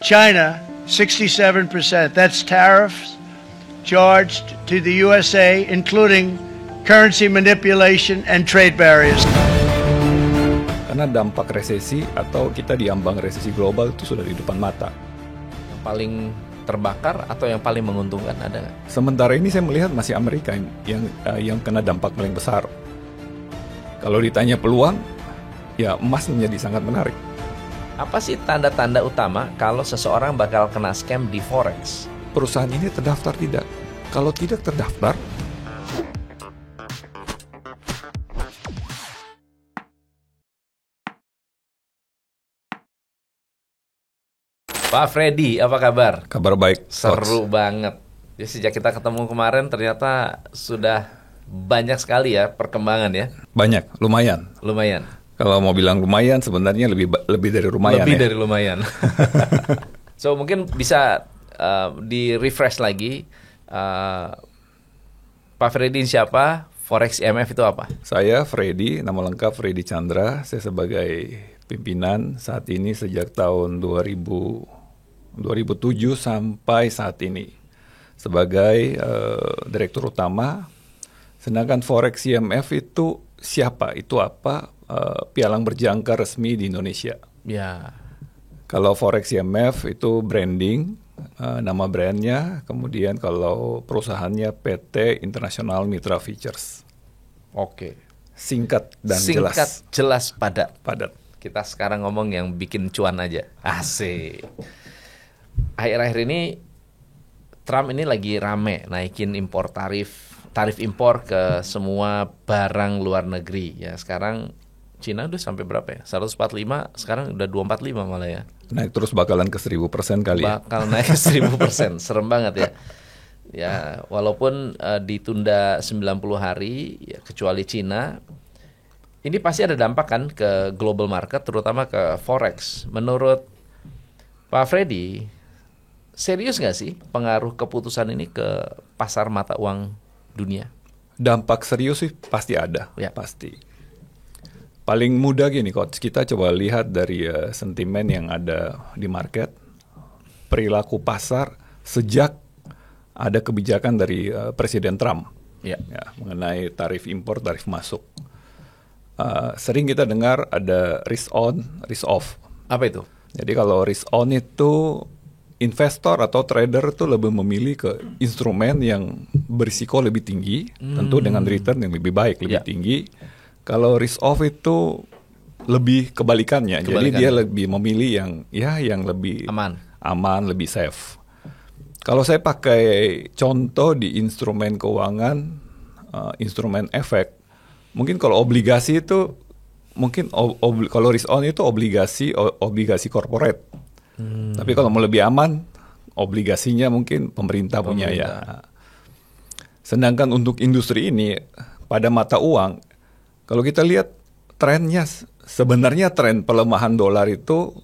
China, 67%. That's tariffs charged to the USA, including currency manipulation and trade barriers. Karena dampak resesi atau kita diambang resesi global itu sudah di depan mata. Yang paling terbakar atau yang paling menguntungkan ada nggak? Sementara ini saya melihat masih Amerika yang kena dampak paling besar. Kalau ditanya peluang, ya emas menjadi sangat menarik. Apa sih tanda-tanda utama kalau seseorang bakal kena scam di Forex? Perusahaan ini terdaftar tidak? Kalau tidak terdaftar, Pak Freddy, apa kabar? kabar baik. Seru Coach. banget. Ya, sejak kita ketemu kemarin ternyata sudah banyak sekali ya perkembangan ya. Banyak, lumayan. Lumayan. Kalau mau bilang lumayan, sebenarnya lebih dari lumayan. Lebih ya. dari lumayan. So mungkin bisa di-refresh lagi. Pak Freddy siapa? Forex IMF itu apa? Saya Freddy, nama lengkap Freddy Chandra. Saya sebagai pimpinan saat ini sejak tahun 2007 sampai saat ini sebagai direktur utama. Sedangkan Forex IMF itu siapa? Itu apa? Pialang berjangka resmi di Indonesia. Ya. Kalau Forex IMF itu branding, nama brandnya. Kemudian kalau perusahaannya PT International Mitra Futures. Oke. Singkat dan Singkat, jelas, padat. padat. Kita sekarang ngomong yang bikin cuan aja. Asik. Akhir-akhir ini Trump ini lagi rame naikin tarif impor ke semua barang luar negeri. Ya sekarang Cina udah sampai berapa ya? 145, sekarang udah 245 malah ya. Naik terus bakalan ke 1000% kali ya. Bakal naik 1000%. Serem banget ya. Ya, walaupun ditunda 90 hari ya, kecuali Cina. Ini pasti ada dampak kan ke global market, terutama ke Forex. Menurut Pak Freddy, serius nggak sih pengaruh keputusan ini ke pasar mata uang dunia? Dampak serius sih pasti ada, Ya. pasti. Paling mudah gini Coach, kita coba lihat dari sentimen yang ada di market, perilaku pasar sejak ada kebijakan dari Presiden Trump Ya. mengenai tarif impor, tarif masuk. Sering kita dengar ada risk on, risk off. Apa itu? Jadi kalau risk on itu investor atau trader itu lebih memilih ke instrumen yang berisiko lebih tinggi, tentu dengan return yang lebih baik, lebih tinggi. Kalau risk off itu lebih kebalikannya. Jadi dia lebih memilih yang lebih aman, lebih safe. Kalau saya pakai contoh di instrumen keuangan, instrumen efek, mungkin kalau obligasi itu mungkin kalau risk on itu obligasi corporate. Tapi kalau mau lebih aman, obligasinya mungkin pemerintah punya ya. Sedangkan untuk industri ini pada mata uang, kalau kita lihat trennya, sebenarnya tren pelemahan dolar itu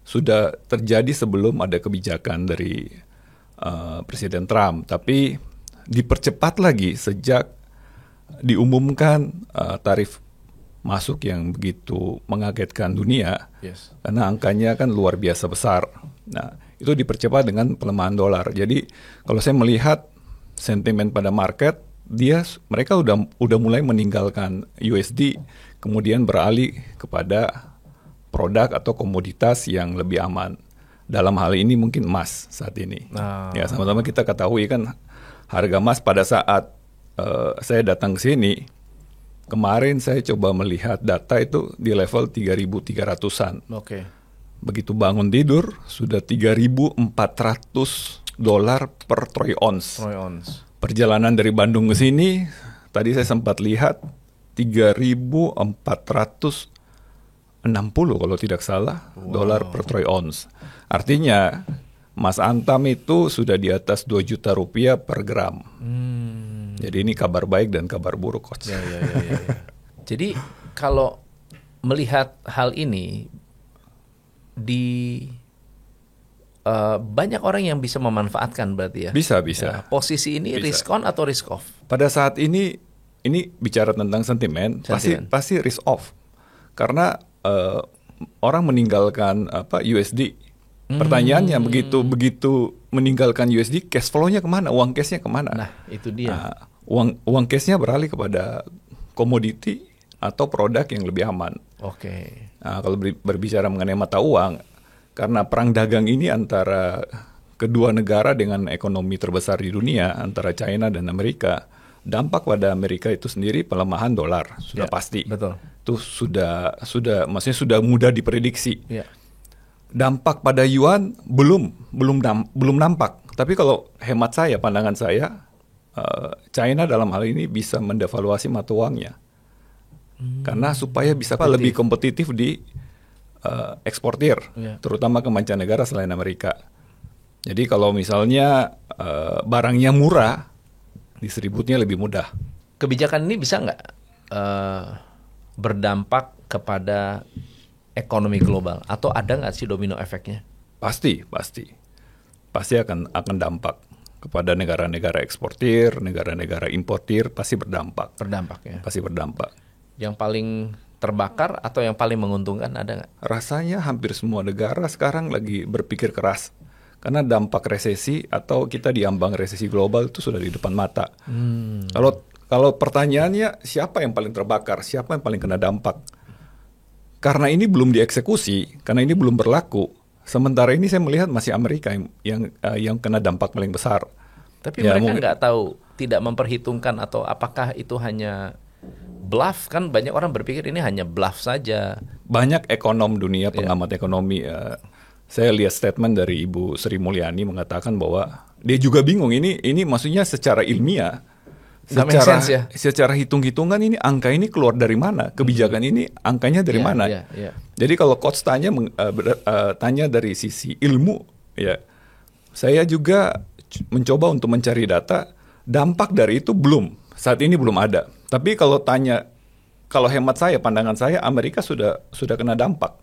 sudah terjadi sebelum ada kebijakan dari Presiden Trump. Tapi dipercepat lagi sejak diumumkan tarif masuk yang begitu mengagetkan dunia. Yes. Karena angkanya kan luar biasa besar. Nah, itu dipercepat dengan pelemahan dolar. Jadi kalau saya melihat sentimen pada market, mereka udah mulai meninggalkan USD, kemudian beralih kepada produk atau komoditas yang lebih aman. Dalam hal ini mungkin emas saat ini. Ya, sama-sama kita ketahui kan harga emas pada saat saya datang ke sini, kemarin saya coba melihat data itu di level 3.300-an. Oke. Begitu bangun tidur sudah $3.400 per troy ounce. Perjalanan dari Bandung ke sini, tadi saya sempat lihat 3.460 kalau tidak salah dolar per troy ounce. Artinya Mas Antam itu sudah di atas 2 juta rupiah per gram. Jadi ini kabar baik dan kabar buruk, Coach. Ya. Jadi kalau melihat hal ini banyak orang yang bisa memanfaatkan berarti ya. Bisa. Ya, posisi ini Bisa. risk on atau risk off? Pada saat ini bicara tentang sentimen. Pasti risk off. Karena orang meninggalkan USD. Pertanyaannya begitu meninggalkan USD, cash flow-nya kemana? Uang cashnya kemana? Nah, itu dia. Uang cashnya beralih kepada komoditi atau produk yang lebih aman. Oke. Nah, kalau berbicara mengenai mata uang, karena perang dagang ini antara kedua negara dengan ekonomi terbesar di dunia, antara China dan Amerika, dampak pada Amerika itu sendiri pelemahan dolar sudah pasti. Betul. Itu sudah maksudnya sudah mudah diprediksi. Ya. Dampak pada yuan belum nampak. Tapi kalau hemat saya, pandangan saya, China dalam hal ini bisa mendevaluasi mata uangnya. Karena supaya bisa lebih kompetitif di eksportir, terutama ke mancanegara selain Amerika. Jadi kalau misalnya barangnya murah, distributnya lebih mudah. Kebijakan ini bisa nggak berdampak kepada ekonomi global, atau ada nggak sih domino efeknya? Pasti akan dampak kepada negara-negara eksportir, negara-negara importir, pasti berdampak. Pasti berdampak. Yang paling terbakar atau yang paling menguntungkan ada nggak? Rasanya hampir semua negara sekarang lagi berpikir keras, karena dampak resesi atau kita diambang resesi global itu sudah di depan mata. Kalau pertanyaannya siapa yang paling terbakar, siapa yang paling kena dampak? Karena ini belum dieksekusi, karena ini belum berlaku. Sementara ini saya melihat masih Amerika yang kena dampak paling besar. Tapi mereka nggak tahu, tidak memperhitungkan, atau apakah itu hanya bluff? Kan banyak orang berpikir ini hanya bluff saja. Banyak ekonom dunia, pengamat ekonomi, saya lihat statement dari Ibu Sri Mulyani mengatakan bahwa dia juga bingung, ini maksudnya secara ilmiah, secara hitung-hitungan ini angka ini keluar dari mana, kebijakan ini angkanya dari mana. Jadi kalau coach tanya dari sisi ilmu, ya saya juga mencoba untuk mencari data, dampak dari itu saat ini belum ada. Tapi kalau hemat saya, pandangan saya, Amerika sudah kena dampak.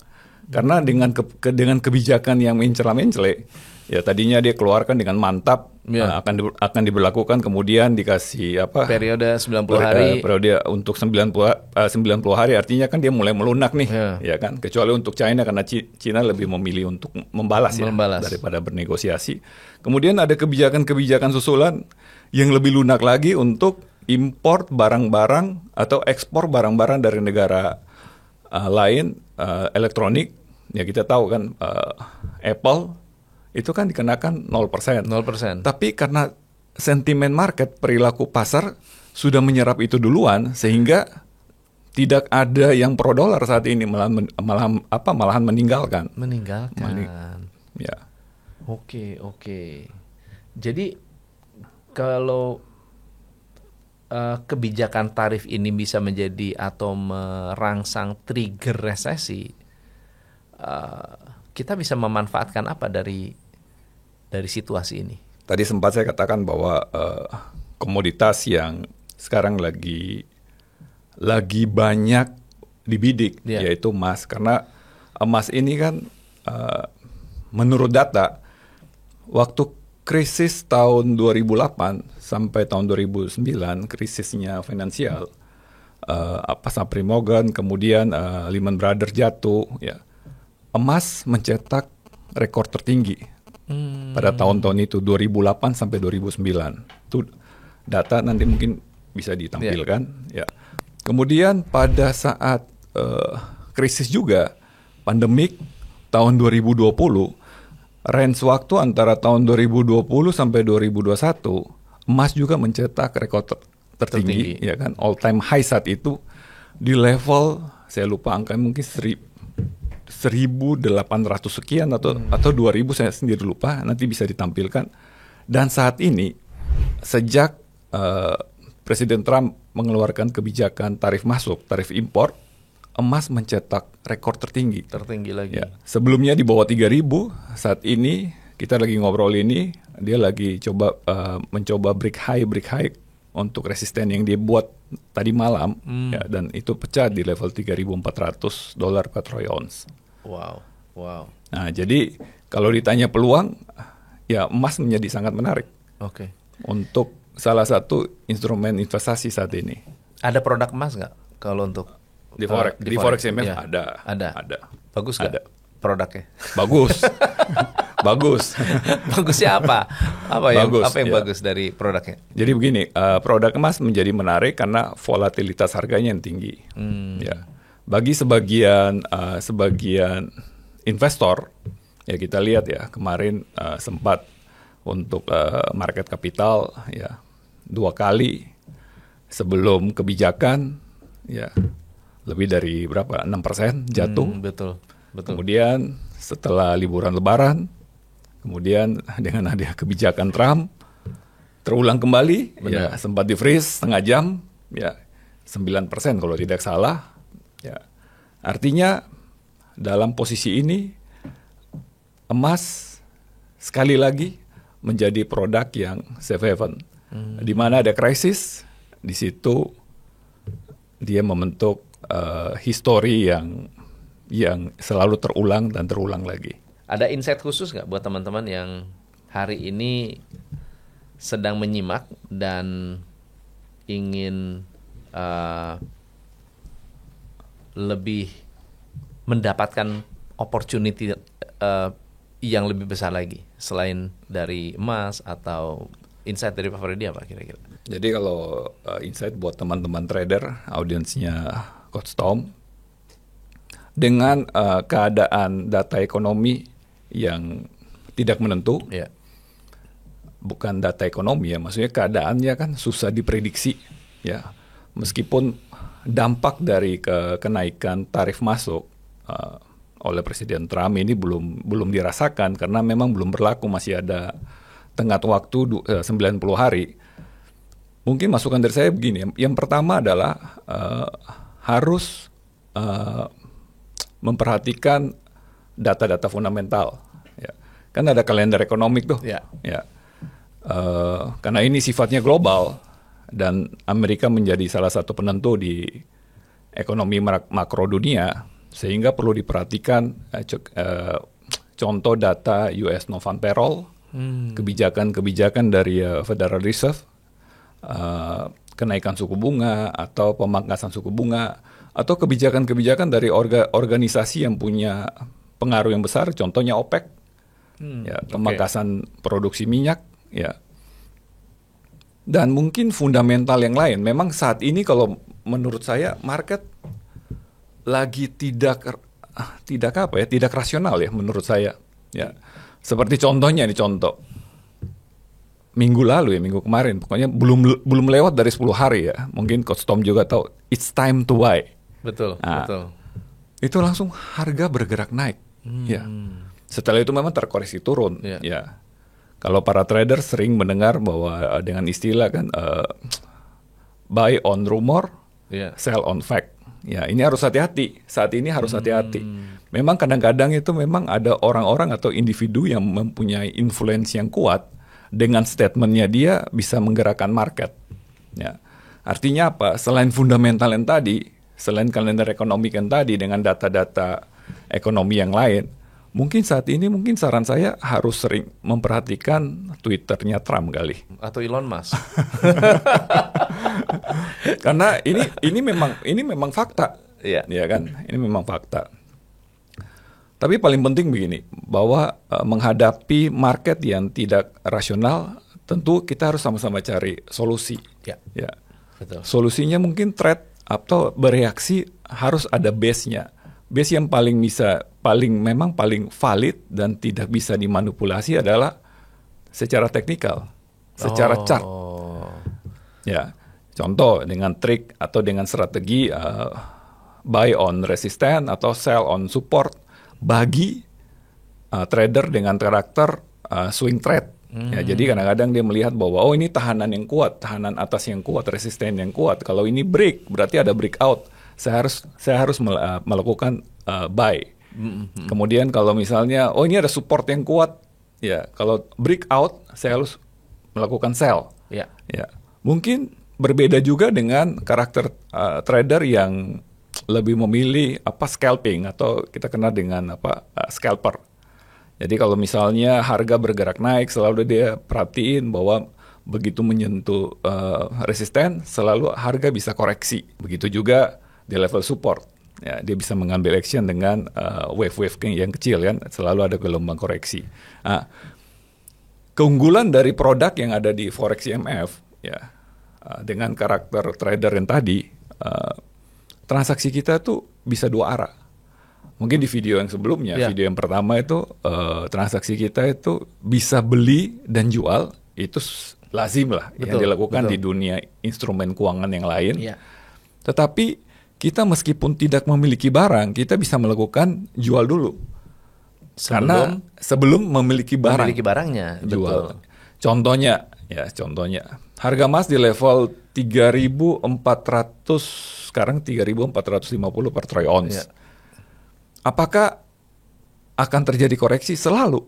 Karena dengan kebijakan yang mencela-mencele, ya tadinya dia keluarkan dengan mantap, akan diberlakukan, kemudian dikasih periode 90 hari. Periode untuk 90 hari, artinya kan dia mulai melunak nih, ya kan. Kecuali untuk China, karena China lebih memilih untuk membalas. Daripada bernegosiasi. Kemudian ada kebijakan-kebijakan susulan yang lebih lunak lagi untuk import barang-barang atau ekspor barang-barang dari negara lain, elektronik. Ya kita tahu kan, Apple itu kan dikenakan 0%. Tapi karena sentimen market, perilaku pasar sudah menyerap itu duluan, sehingga tidak ada yang pro dolar saat ini, malahan meninggalkan. Ya. Oke. Jadi kalau kebijakan tarif ini bisa menjadi atau merangsang trigger resesi, kita bisa memanfaatkan apa dari situasi ini? Tadi sempat saya katakan bahwa komoditas yang sekarang lagi banyak dibidik, yaitu emas. Karena emas ini kan menurut data, waktu krisis tahun 2008 sampai tahun 2009, krisisnya finansial, Sapri Morgan, kemudian Lehman Brothers jatuh, ya, emas mencetak rekor tertinggi pada tahun-tahun itu, 2008 sampai 2009. Itu data nanti mungkin bisa ditampilkan. Ya. Kemudian pada saat krisis juga, pandemik tahun 2020, range waktu antara tahun 2020 sampai 2021, emas juga mencetak rekor tertinggi, ya kan, all time high saat itu di level, saya lupa angka, mungkin 1.800 sekian atau 2.000, saya sendiri lupa, nanti bisa ditampilkan. Dan saat ini sejak Presiden Trump mengeluarkan kebijakan tarif masuk, tarif impor, emas mencetak rekor tertinggi lagi. Ya, sebelumnya di bawah 3.000, saat ini kita lagi ngobrol ini, dia lagi mencoba break high untuk resisten yang dia buat tadi malam, ya, dan itu pecah di level $3.400 per troy ounce. Wow. Nah, jadi kalau ditanya peluang, ya emas menjadi sangat menarik. Oke. Untuk salah satu instrumen investasi saat ini. Ada produk emas nggak kalau untuk di Forex MF? Ya. Ada. Bagus nggak Ada. produknya? Bagus. Bagus. Bagusnya apa? Apa yang Ya. bagus dari produknya? Jadi begini, produk emas menjadi menarik karena volatilitas harganya yang tinggi. Ya, bagi sebagian investor, ya kita lihat ya kemarin sempat untuk market capital ya 2 kali sebelum kebijakan ya lebih dari berapa 6% jatuh. Betul. Kemudian setelah liburan Lebaran, kemudian dengan ada kebijakan Trump terulang kembali, ya sempat di-freeze setengah jam, ya 9% kalau tidak salah. Ya. Artinya dalam posisi ini emas sekali lagi menjadi produk yang safe haven. Di mana ada krisis, di situ dia membentuk histori yang selalu terulang dan terulang lagi. Ada insight khusus nggak buat teman-teman yang hari ini sedang menyimak dan ingin lebih mendapatkan opportunity yang lebih besar lagi selain dari emas, atau insight dari Pak Freddy apa kira-kira? Jadi kalau insight buat teman-teman trader, audiensnya Coach Tom, dengan keadaan data ekonomi yang tidak menentu, Ya. bukan data ekonomi ya, maksudnya keadaannya kan susah diprediksi ya. Meskipun dampak dari kenaikan tarif masuk oleh Presiden Trump ini belum dirasakan karena memang belum berlaku, masih ada tenggat waktu 90 hari. Mungkin masukan dari saya begini, yang pertama adalah harus memperhatikan data-data fundamental. Ya. Kan ada kalender ekonomik tuh. Ya. Ya. Karena ini sifatnya global dan Amerika menjadi salah satu penentu di ekonomi makro dunia, sehingga perlu diperhatikan contoh data US non-farm payroll, kebijakan-kebijakan dari Federal Reserve, kenaikan suku bunga atau pemangkasan suku bunga, atau kebijakan-kebijakan dari organisasi yang punya pengaruh yang besar, contohnya OPEC, ya, pemangkasan produksi minyak, ya, dan mungkin fundamental yang lain. Memang saat ini kalau menurut saya market lagi tidak rasional ya menurut saya. Ya, seperti contohnya nih, contoh minggu lalu ya, minggu kemarin, pokoknya belum lewat dari 10 hari ya. Mungkin Coach Tom juga tahu, it's time to buy. Betul. Itu langsung harga bergerak naik. Ya. Setelah itu memang terkoreksi turun. Ya. Kalau para trader sering mendengar bahwa dengan istilah kan buy on rumor, sell on fact. Ya, ini harus hati-hati. Saat ini harus hati-hati. Memang kadang-kadang itu memang ada orang-orang atau individu yang mempunyai influence yang kuat, dengan statementnya dia bisa menggerakkan market. Ya. Artinya apa? Selain fundamental yang tadi, selain kalender ekonomi yang tadi dengan data-data ekonomi yang lain, mungkin saat ini saran saya harus sering memperhatikan Twitternya Trump kali. Atau Elon Musk. Karena ini memang fakta. Iya. Ya kan? Ini memang fakta. Tapi paling penting begini, bahwa menghadapi market yang tidak rasional, tentu kita harus sama-sama cari solusi. Ya. Ya. Betul. Solusinya mungkin trade atau bereaksi harus ada base-nya. Base yang paling valid dan tidak bisa dimanipulasi adalah secara teknikal, secara chart. Ya. Contoh dengan trik atau dengan strategi buy on resistance atau sell on support bagi trader dengan karakter swing trade. Ya, jadi kadang-kadang dia melihat bahwa ini tahanan yang kuat, tahanan atas yang kuat, resisten yang kuat. Kalau ini break, berarti ada breakout. Saya harus melakukan buy. Kemudian kalau misalnya ini ada support yang kuat, ya kalau breakout saya harus melakukan sell. Ya. Ya. Mungkin berbeda juga dengan karakter trader yang lebih memilih scalping atau kita kenal dengan scalper. Jadi kalau misalnya harga bergerak naik, selalu dia perhatiin bahwa begitu menyentuh resisten, selalu harga bisa koreksi. Begitu juga di level support. Ya, dia bisa mengambil action dengan wave-wave yang kecil kan, selalu ada gelombang koreksi. Nah, keunggulan dari produk yang ada di Forex IMF, ya, dengan karakter trader yang tadi, transaksi kita tuh bisa dua arah. Mungkin di video yang sebelumnya, video yang pertama itu transaksi kita itu bisa beli dan jual, itu lazim lah yang dilakukan di dunia instrumen keuangan yang lain. Tetapi kita meskipun tidak memiliki barang, kita bisa melakukan jual dulu. Karena sebelum memiliki barang. Memiliki barangnya, jual. Betul. Contohnya, harga emas di level 3.400, sekarang 3.450 per troy ounce. Apakah akan terjadi koreksi? Selalu.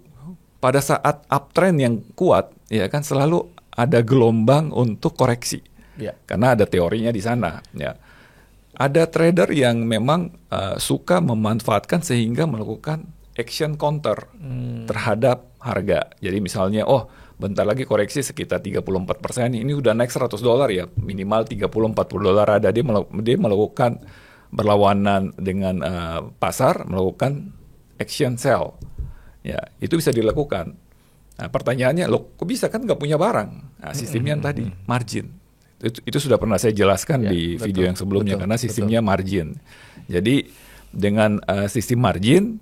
Pada saat uptrend yang kuat, ya kan, selalu ada gelombang untuk koreksi. Karena ada teorinya di sana, ya. Ada trader yang memang suka memanfaatkan sehingga melakukan action counter terhadap harga. Jadi misalnya, bentar lagi koreksi sekitar 34%, ini udah naik $100 ya, minimal 30-40 ada. Dia melakukan berlawanan dengan pasar, melakukan action sell. Ya, itu bisa dilakukan. Nah, pertanyaannya, kok bisa, kan nggak punya barang? Nah, sistemnya tadi, margin. Itu sudah pernah saya jelaskan di video yang sebelumnya, karena sistemnya margin. Jadi dengan sistem margin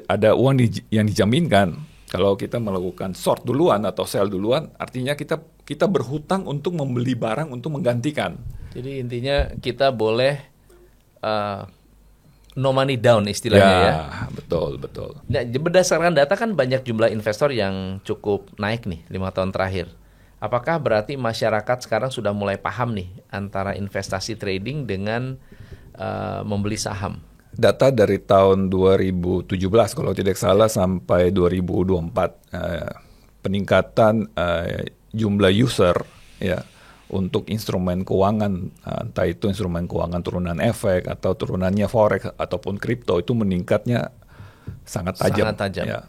ada uang yang dijaminkan. Kalau kita melakukan short duluan atau sell duluan, artinya kita berhutang untuk membeli barang untuk menggantikan. Jadi intinya kita boleh no money down istilahnya ya. Betul. Nah, berdasarkan data kan banyak jumlah investor yang cukup naik nih 5 tahun terakhir. Apakah berarti masyarakat sekarang sudah mulai paham nih antara investasi trading dengan membeli saham? Data dari tahun 2017 kalau tidak salah sampai 2024, peningkatan jumlah user ya untuk instrumen keuangan, entah itu instrumen keuangan turunan efek atau turunannya forex ataupun kripto, itu meningkatnya sangat tajam. Ya.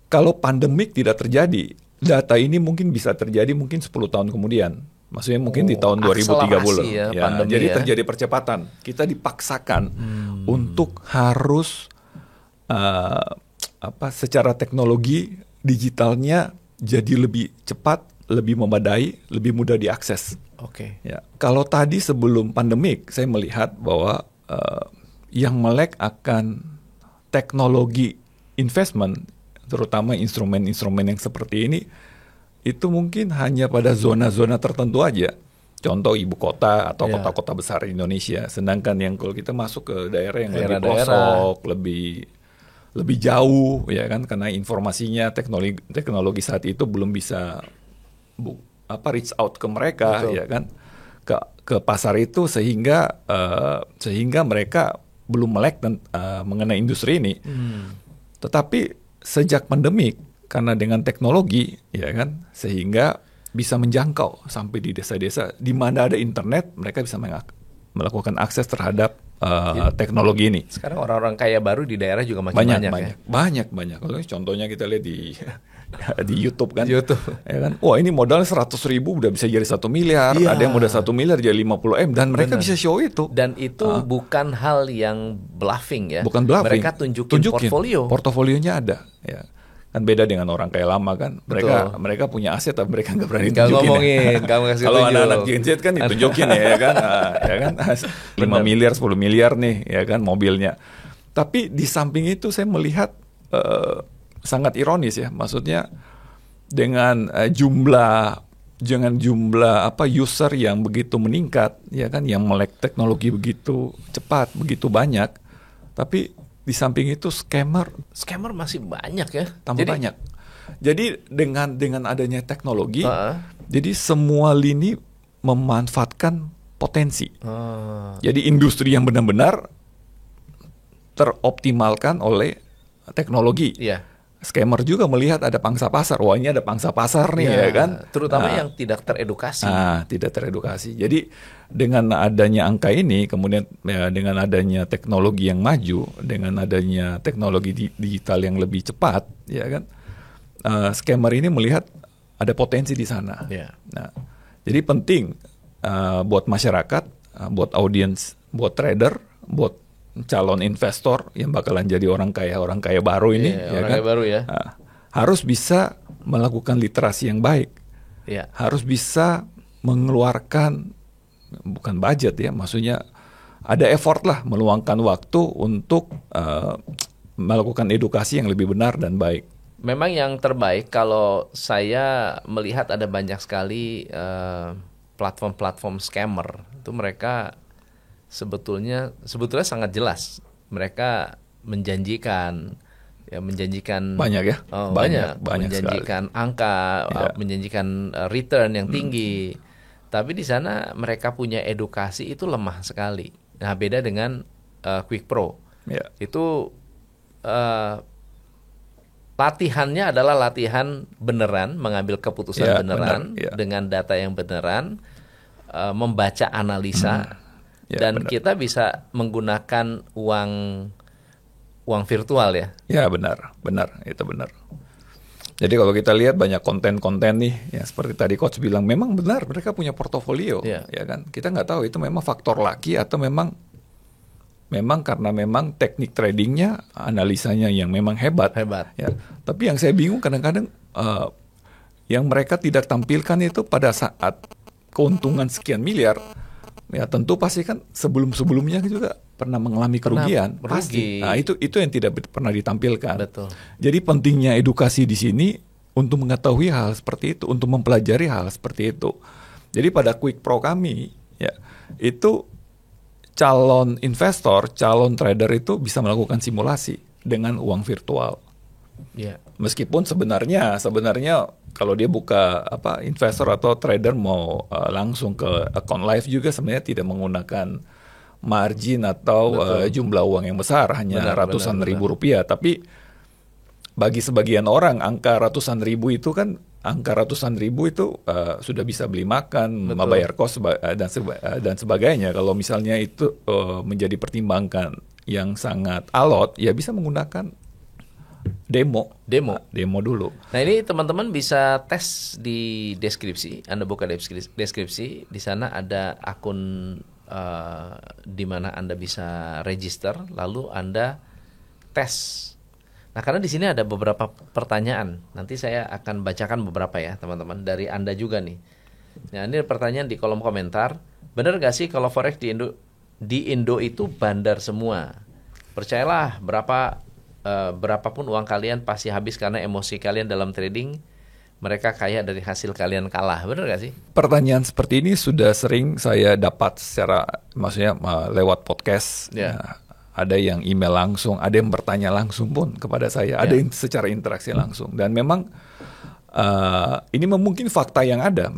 Kalau pandemik tidak terjadi, data ini mungkin bisa terjadi mungkin 10 tahun kemudian. Maksudnya mungkin di tahun 2030. Ya, jadi terjadi percepatan. Kita dipaksakan untuk harus secara teknologi digitalnya jadi lebih cepat, lebih memadai, lebih mudah diakses. Ya. Kalau tadi sebelum pandemik, saya melihat bahwa yang melek akan teknologi investment, terutama instrumen-instrumen yang seperti ini, itu mungkin hanya pada zona-zona tertentu aja. Contoh ibu kota atau kota-kota besar Indonesia. Sedangkan yang kalau kita masuk ke daerah yang lebih pelosok, lebih jauh, ya kan, karena informasinya teknologi saat itu belum bisa reach out ke mereka, ya kan, ke pasar itu, sehingga mereka belum melek mengenai industri ini. Tetapi sejak pandemik, karena dengan teknologi, ya kan, sehingga bisa menjangkau sampai di desa-desa di mana ada internet, mereka bisa melakukan akses terhadap teknologi ini. Sekarang orang-orang kaya baru di daerah juga makin banyak. Banyak. Kalau contohnya kita lihat di YouTube kan, ya kan, wah ini modal 100.000 udah bisa jadi 1 miliar, ada yang udah 1 miliar jadi 50 M, dan mereka bisa show itu. Dan itu bukan hal yang bluffing ya. Bukan bluffing. Mereka tunjukin portofolionya ada. Ya. Kan beda dengan orang kaya lama kan, mereka punya aset tapi mereka nggak berani tunjukin. Kalau anak-anak Gen Z kan ditunjukin ya kan, 5 miliar, 10 miliar nih, ya kan, mobilnya. Tapi di samping itu saya melihat sangat ironis ya, maksudnya dengan jumlah user yang begitu meningkat, ya kan, yang melek teknologi begitu cepat, begitu banyak, tapi di samping itu scammer masih banyak ya. Banyak. Jadi dengan adanya teknologi, jadi semua lini memanfaatkan potensi. Jadi industri yang benar-benar teroptimalkan oleh teknologi. Scammer juga melihat ada pangsa pasar. Wah, ini ada pangsa pasar nih, ya kan. Terutama yang tidak teredukasi. Tidak teredukasi. Jadi dengan adanya angka ini, kemudian dengan adanya teknologi yang maju, dengan adanya teknologi digital yang lebih cepat, ya kan, scammer ini melihat ada potensi di sana. Nah, jadi penting buat masyarakat buat audiens, buat trader, buat calon investor yang bakalan jadi orang kaya baru ini, orang kaya baru ya. Harus bisa melakukan literasi yang baik, harus bisa mengeluarkan bukan budget ya, maksudnya ada effort lah, meluangkan waktu untuk melakukan edukasi yang lebih benar dan baik. Memang yang terbaik kalau saya melihat ada banyak sekali platform-platform scammer itu mereka sebetulnya sangat jelas mereka menjanjikan banyak ya, banyak menjanjikan sekali. Angka, menjanjikan return yang tinggi, tapi di sana mereka punya edukasi itu lemah sekali. Nah beda dengan Quick Pro, itu latihannya adalah latihan beneran, mengambil keputusan beneran, dengan data yang beneran, membaca analisa, dan kita bisa menggunakan uang virtual ya. Ya benar, itu benar. Jadi kalau kita lihat banyak konten-konten nih, ya seperti tadi Coach bilang, memang benar mereka punya portofolio, ya kan. Kita nggak tahu itu memang faktor laki atau memang karena memang teknik tradingnya, analisanya yang memang hebat. Ya. Tapi yang saya bingung kadang-kadang yang mereka tidak tampilkan itu pada saat keuntungan sekian miliar, ya tentu pasti kan sebelum-sebelumnya juga pernah mengalami kerugian, pasti. Nah itu yang tidak pernah ditampilkan. Betul. Jadi pentingnya edukasi di sini untuk mengetahui hal seperti itu, untuk mempelajari hal seperti itu. Jadi pada Quick Pro kami, ya itu calon investor, calon trader itu bisa melakukan simulasi dengan uang virtual. Meskipun sebenarnya kalau dia buka investor atau trader mau langsung ke account live juga sebenarnya tidak menggunakan margin atau jumlah uang yang besar, hanya ratusan ribu rupiah. Tapi bagi sebagian orang angka ratusan ribu itu sudah bisa beli makan, membayar kos dan sebagainya. Kalau misalnya itu menjadi pertimbangan yang sangat alot, ya bisa menggunakan demo dulu. Nah ini teman-teman bisa tes di deskripsi. Anda buka deskripsi, di sana ada akun di mana Anda bisa register, lalu Anda tes. Nah karena di sini ada beberapa pertanyaan, nanti saya akan bacakan beberapa ya teman-teman dari Anda juga nih. Nah ini pertanyaan di kolom komentar. Benar gak sih kalau forex di Indo itu bandar semua? Percayalah, berapapun uang kalian pasti habis karena emosi kalian dalam trading. Mereka kaya dari hasil kalian kalah. Benar gak sih? Pertanyaan seperti ini sudah sering saya dapat maksudnya lewat podcast. Ada yang email langsung, ada yang bertanya langsung pun kepada saya, ada yang secara interaksi langsung. Dan memang ini mungkin fakta yang ada,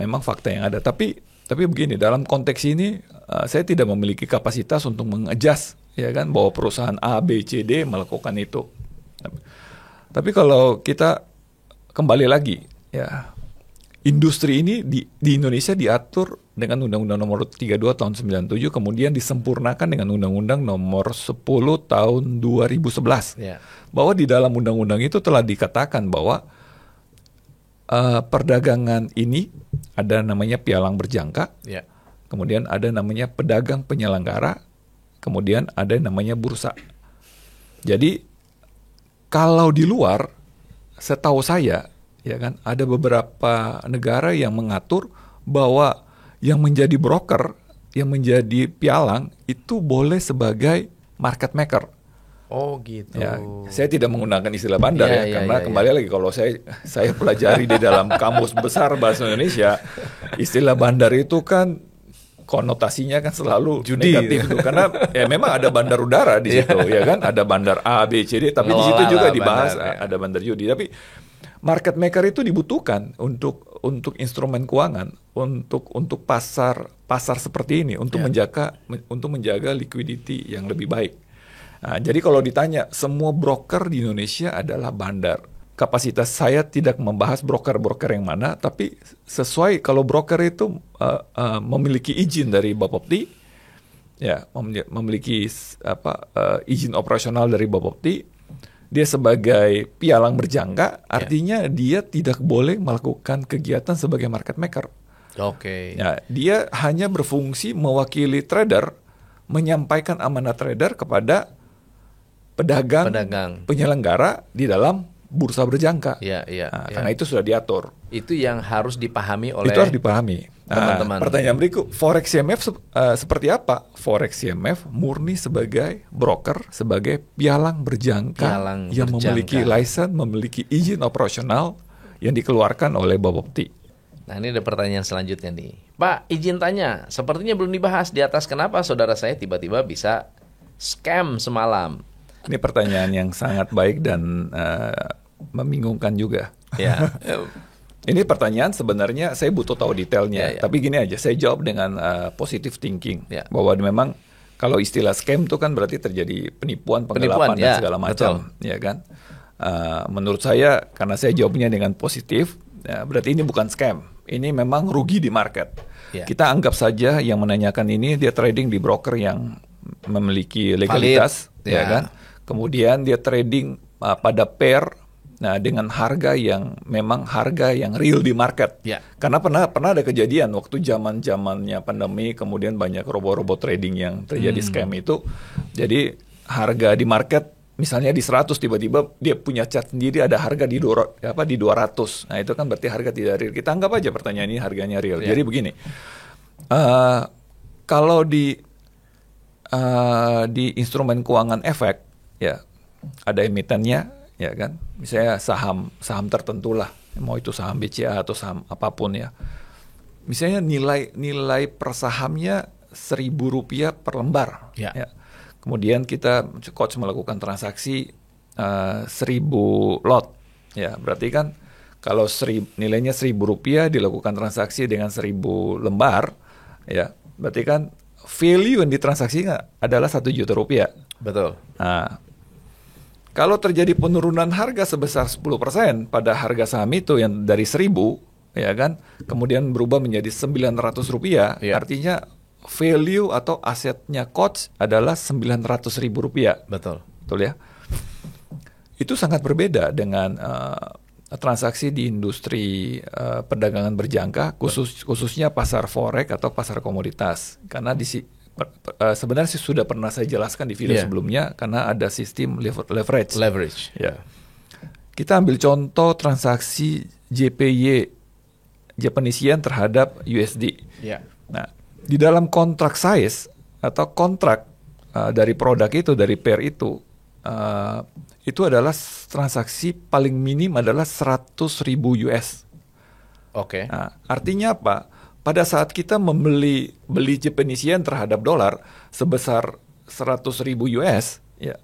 Tapi begini, dalam konteks ini saya tidak memiliki kapasitas untuk mengadjust, ya kan, bahwa perusahaan A, B, C, D melakukan itu. Tapi kalau kita kembali lagi, ya industri ini di Indonesia diatur dengan Undang-Undang Nomor 32 Tahun 97, kemudian disempurnakan dengan Undang-Undang Nomor 10 Tahun 2011. Bahwa di dalam undang-undang itu telah dikatakan bahwa perdagangan ini ada namanya pialang berjangka, kemudian ada namanya pedagang penyelenggara, kemudian ada namanya bursa. Jadi kalau di luar, setahu saya, ya kan, ada beberapa negara yang mengatur bahwa yang menjadi broker, yang menjadi pialang itu boleh sebagai market maker. Oh gitu. Ya, saya tidak menggunakan istilah bandar karena kembali lagi kalau saya pelajari di dalam kamus besar bahasa Indonesia, istilah bandar itu kan konotasinya kan selalu judi, negatif itu karena ya memang ada bandar udara di situ, ya kan, ada bandar A, B, C, D, tapi di situ juga dibahas ada bandar judi. Tapi market maker itu dibutuhkan untuk instrumen keuangan, untuk pasar seperti ini, untuk menjaga liquidity yang lebih baik. Nah, jadi kalau ditanya, semua broker di Indonesia adalah bandar. Kapasitas saya tidak membahas broker-broker yang mana, tapi sesuai kalau broker itu memiliki izin dari Bapepti, ya memiliki izin operasional dari Bapepti, dia sebagai pialang berjangka, artinya dia tidak boleh melakukan kegiatan sebagai market maker. Oke. Ya, dia hanya berfungsi mewakili trader, menyampaikan amanat trader kepada pedagang. Penyelenggara di dalam bursa berjangka. Karena itu sudah diatur. Itu yang harus dipahami oleh itu harus dipahami. Teman-teman. Pertanyaan berikut, Forex CMF seperti apa? Forex CMF murni sebagai broker, sebagai pialang berjangka yang memiliki license, memiliki izin operasional yang dikeluarkan oleh Bapepti. Nah, ini ada pertanyaan selanjutnya nih. Pak, izin tanya, sepertinya belum dibahas di atas kenapa saudara saya tiba-tiba bisa scam semalam. Ini pertanyaan yang sangat baik dan membingungkan juga. Ya. Ini pertanyaan sebenarnya saya butuh tahu detailnya. Tapi gini aja, saya jawab dengan positive thinking. Bahwa memang kalau istilah scam itu kan berarti terjadi penipuan, penggelapan dan segala macam. Ya kan? Menurut saya, karena saya jawabnya dengan positif, berarti ini bukan scam. Ini memang rugi di market. Kita anggap saja yang menanyakan ini dia trading di broker yang memiliki legalitas. Ya kan? Kemudian dia trading pada pair, dengan harga yang memang harga yang real di market. Karena pernah ada kejadian waktu zamannya pandemi, kemudian banyak robot-robot trading yang terjadi scam itu. Jadi harga di market misalnya di 100, tiba-tiba dia punya chart sendiri ada harga di 200. Nah, itu kan berarti harga tidak real. Kita anggap aja pertanyaan ini harganya real. Jadi begini. Kalau di instrumen keuangan efek, ya ada emitennya. Ya kan, misalnya saham tertentu lah, mau itu saham BCA atau saham apapun ya. Misalnya nilai per sahamnya Rp1.000 per lembar. Ya. Kemudian coach melakukan transaksi 1.000 lot. Ya, berarti kan kalau nilainya Rp1.000 dilakukan transaksi dengan 1.000 lembar, ya berarti kan value yang ditransaksikan adalah Rp1.000.000. Betul. Nah, kalau terjadi penurunan harga sebesar 10% pada harga saham itu yang dari 1.000, ya kan, kemudian berubah menjadi Rp900, artinya value atau asetnya coach adalah Rp900.000. Betul ya. Itu sangat berbeda dengan transaksi di industri perdagangan berjangka, khususnya pasar forex atau pasar komoditas, karena sebenarnya sudah pernah saya jelaskan di video sebelumnya, karena ada sistem leverage. Ya. Kita ambil contoh transaksi JPY, Japanese Yen terhadap USD. Nah, di dalam kontrak size atau kontrak dari produk itu, dari pair itu adalah transaksi paling minim adalah 100.000 US. Nah, artinya apa? Pada saat kita beli Japanese Yen terhadap dolar sebesar 100.000 US, ya,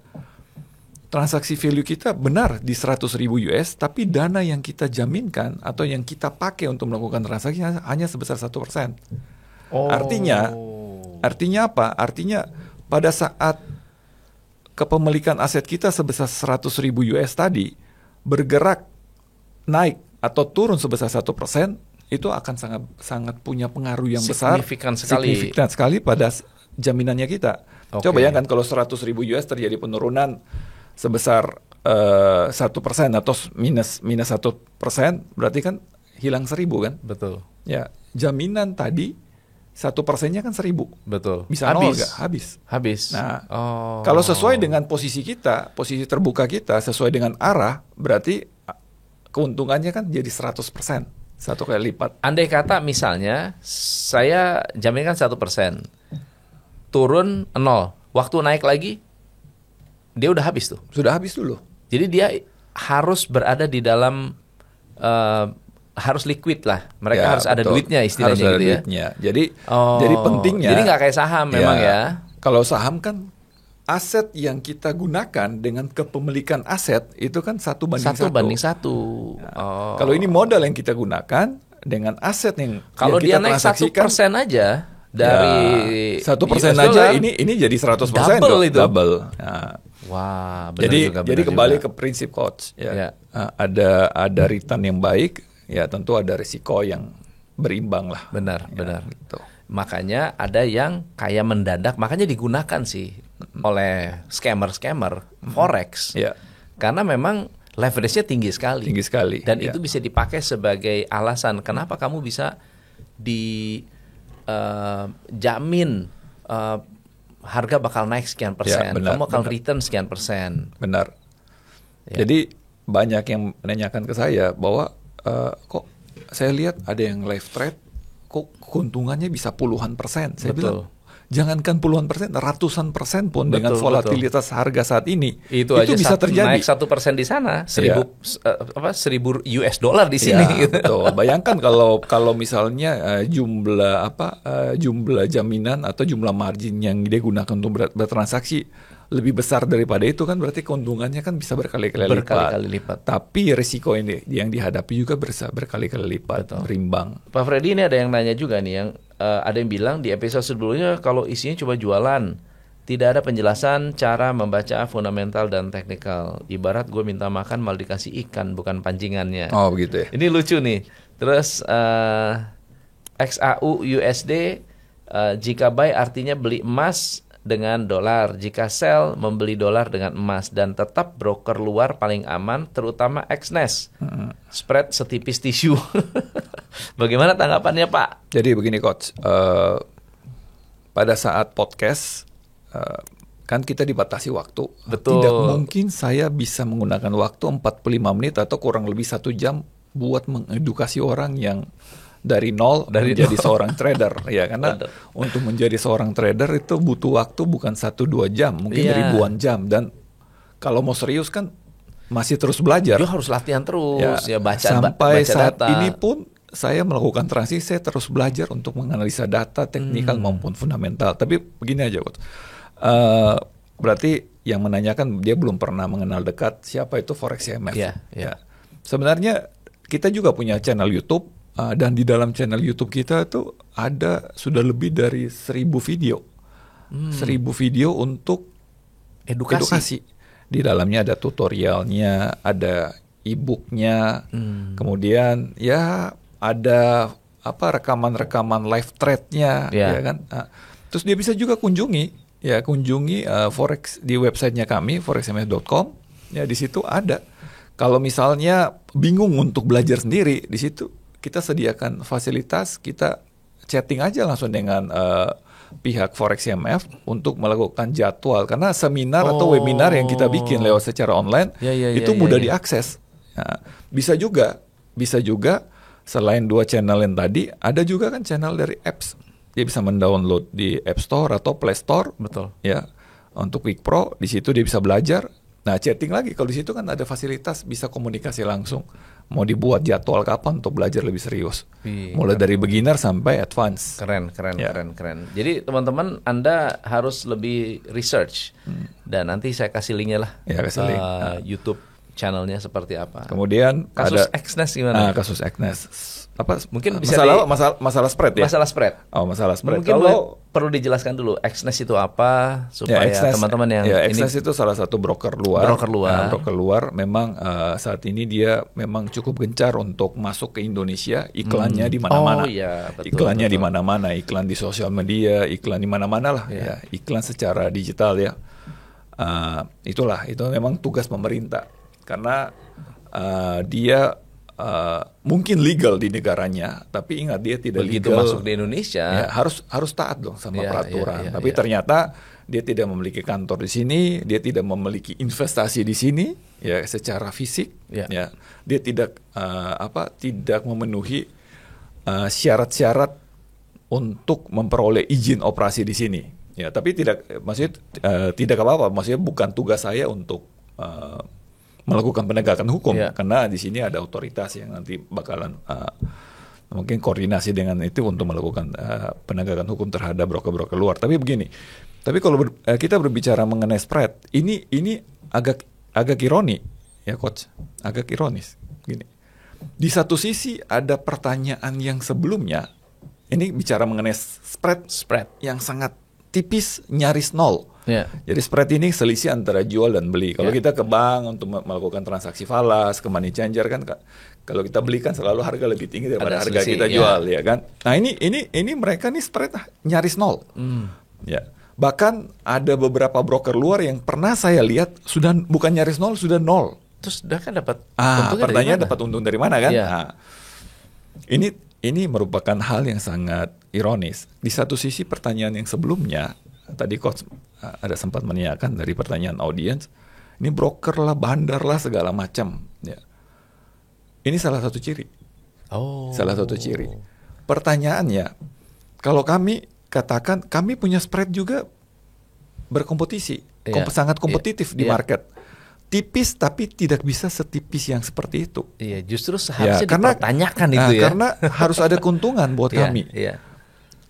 transaksi value kita benar di 100.000 US, tapi dana yang kita jaminkan atau yang kita pakai untuk melakukan transaksi hanya sebesar 1%. Artinya apa? Artinya pada saat kepemilikan aset kita sebesar 100.000 US tadi bergerak naik atau turun sebesar 1%, itu akan sangat punya pengaruh yang besar, signifikan sekali pada jaminannya kita. Coba bayangkan kalau 100.000 US terjadi penurunan sebesar 1% atau minus 1%, berarti kan hilang 1.000 kan? Betul. Ya, jaminan tadi 1%-nya kan 1.000. Betul. Bisa nol nggak? Habis. Nah, kalau sesuai dengan posisi kita, posisi terbuka kita, sesuai dengan arah, berarti keuntungannya kan jadi 100%. 1 kali lipat. Andai kata misalnya saya jaminkan 1%, turun 0, waktu naik lagi dia udah habis tuh. Sudah habis dulu. Jadi dia harus berada di dalam harus liquid lah. Mereka harus ada duitnya istilahnya, harus ada gitu duitnya. Jadi pentingnya. Jadi nggak kayak saham memang ya. Kalau saham kan aset yang kita gunakan dengan kepemilikan aset itu kan 1 banding 1. Nah, kalau ini modal yang kita gunakan dengan aset yang kalau yang dia naik 1% aja dari 1% aja ini jadi 100%. Double itu. Nah, wah, benar juga. Jadi kembali ke prinsip coach. Ya. Ada return yang baik, ya tentu ada risiko yang berimbang lah. Benar. Gitu. Makanya ada yang kayak mendadak, makanya digunakan sih oleh scammer forex. Karena memang leverage-nya tinggi sekali. Dan itu bisa dipakai sebagai alasan kenapa kamu bisa jamin harga bakal naik sekian persen, benar, kamu akan benar. return sekian persen. Benar. Ya. Jadi banyak yang menanyakan ke saya bahwa kok saya lihat ada yang live trade kok keuntungannya bisa puluhan persen. Saya bilang jangankan puluhan persen, ratusan persen pun dengan volatilitas harga saat ini itu bisa terjadi. Naik 1% di sana, 1.000 US dollar di sini. Ya, betul. Bayangkan kalau misalnya jumlah jaminan atau jumlah margin yang dia gunakan untuk bertransaksi lebih besar daripada itu, kan berarti keuntungannya kan bisa berkali-kali lipat. Tapi risiko ini yang dihadapi juga berkali-kali lipat, berimbang. Pak Freddy, ini ada yang nanya juga nih, yang ada yang bilang di episode sebelumnya kalau isinya cuma jualan, tidak ada penjelasan cara membaca fundamental dan teknikal. Ibarat gue minta makan malah dikasih ikan, bukan pancingannya. Oh begitu ya. Ini lucu nih. Terus XAU USD, jika buy artinya beli emas dengan dolar, jika sell membeli dolar dengan emas, dan tetap broker luar paling aman, terutama Exness. Spread setipis tisu. Bagaimana tanggapannya Pak? Jadi begini Coach, pada saat podcast kan kita dibatasi waktu. Betul. Tidak mungkin saya bisa menggunakan waktu 45 menit atau kurang lebih 1 jam buat mengedukasi orang yang dari nol menjadi seorang trader, ya, karena untuk menjadi seorang trader itu butuh waktu bukan 1-2 jam, mungkin ribuan jam, dan kalau mau serius kan masih terus belajar. Dia harus latihan terus, baca sampai baca saat data. ini pun saya melakukan transisi, saya terus belajar untuk menganalisa data teknikal maupun fundamental. Tapi begini aja, Coach. Berarti yang menanyakan dia belum pernah mengenal dekat siapa itu Forex IMF. Ya. Sebenarnya kita juga punya channel YouTube. Dan di dalam channel YouTube kita tuh ada sudah lebih dari 1.000 video. 1.000 video untuk edukasi. Di dalamnya ada tutorialnya, ada e-booknya, kemudian ya ada rekaman-rekaman live trade-nya, ya kan. Terus dia bisa juga kunjungi Forex di websitenya kami, forexmf.com. Ya, di situ ada. Kalau misalnya bingung untuk belajar sendiri, di situ kita sediakan fasilitas, kita chatting aja langsung dengan pihak Forex IMF untuk melakukan jadwal, karena seminar atau webinar yang kita bikin lewat secara online itu mudah diakses. Nah, bisa juga selain 2 channel yang tadi, ada juga kan channel dari apps. Dia bisa mendownload di App Store atau Play Store. Betul. Ya, untuk Quick Pro, di situ dia bisa belajar. Nah, chatting lagi, kalau di situ kan ada fasilitas bisa komunikasi langsung. Mau dibuat jadwal kapan untuk belajar lebih serius. Mulai dari beginner sampai advance. Keren. Jadi teman-teman, Anda harus lebih research. Dan nanti saya kasih linknya lah. Ya, kasih link. YouTube channelnya seperti apa. Kemudian kasus ada Exness gimana? Kasus Exness. Apa mungkin bisa masalah spread ya? Masalah spread. Oh, masalah spread. Mungkin perlu dijelaskan dulu Exness itu apa supaya teman-teman yang Exness itu salah satu broker luar. Broker luar memang saat ini dia memang cukup gencar untuk masuk ke Indonesia, iklannya di mana-mana. Iklannya di mana-mana, iklan di sosial media, iklan di mana-mana lah ya, iklan secara digital ya. Itu memang tugas pemerintah, karena dia mungkin legal di negaranya, tapi ingat dia tidak begitu legal masuk di Indonesia. Ya, harus taat dong sama peraturan. Tapi ternyata dia tidak memiliki kantor di sini, dia tidak memiliki investasi di sini, ya, secara fisik. Ya, dia tidak tidak memenuhi syarat-syarat untuk memperoleh izin operasi di sini. Ya, tapi tidak apa-apa. Maksudnya bukan tugas saya untuk melakukan penegakan hukum, karena di sini ada otoritas yang nanti bakalan mungkin koordinasi dengan itu untuk melakukan penegakan hukum terhadap broker-broker luar. Tapi begini, kalau kita berbicara mengenai spread, ini agak ironi ya Coach, agak ironis. Gini, di satu sisi ada pertanyaan yang sebelumnya, ini bicara mengenai spread yang sangat tipis, nyaris nol. Jadi spread ini selisih antara jual dan beli. Kalau kita ke bank untuk melakukan transaksi falas, ke money changer kan, kalau kita beli kan selalu harga lebih tinggi daripada harga kita jual, ya kan. Nah ini mereka nih spread nyaris nol. Ya. Bahkan ada beberapa broker luar yang pernah saya lihat sudah bukan nyaris nol, sudah nol. Terus dia kan dapat pertanyaan dapat untung dari mana kan? Nah, ini merupakan hal yang sangat ironis. Di satu sisi pertanyaan yang sebelumnya, tadi Coach ada sempat menanyakan dari pertanyaan audiens, ini broker lah, bandar lah, segala macam. Ya. Ini salah satu ciri. Salah satu ciri. Pertanyaannya, kalau kami katakan kami punya spread juga berkompetisi, sangat kompetitif di market. Tipis tapi tidak bisa setipis yang seperti itu. Iya, justru seharusnya dipertanyakan itu ya. Karena harus ada keuntungan buat kami. Iya.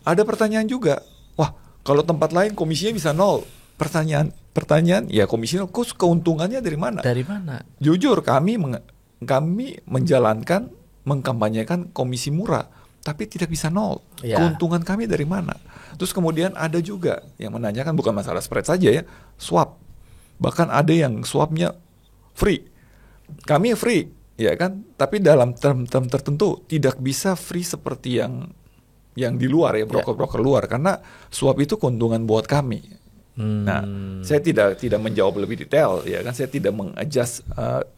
Ada pertanyaan juga, wah kalau tempat lain komisinya bisa 0. Pertanyaan, ya komisi 0, keuntungannya dari mana? Dari mana? Jujur kami menjalankan, mengkampanyekan komisi murah, tapi tidak bisa 0. Ya. Keuntungan kami dari mana? Terus kemudian ada juga yang menanyakan bukan masalah spread saja ya, swap. Bahkan ada yang swapnya free. Kami free, ya kan? Tapi dalam term-term tertentu tidak bisa free seperti yang di luar ya, broker-broker luar, karena swap itu keuntungan buat kami. Nah, saya tidak menjawab lebih detail, ya kan? Saya tidak mengadjust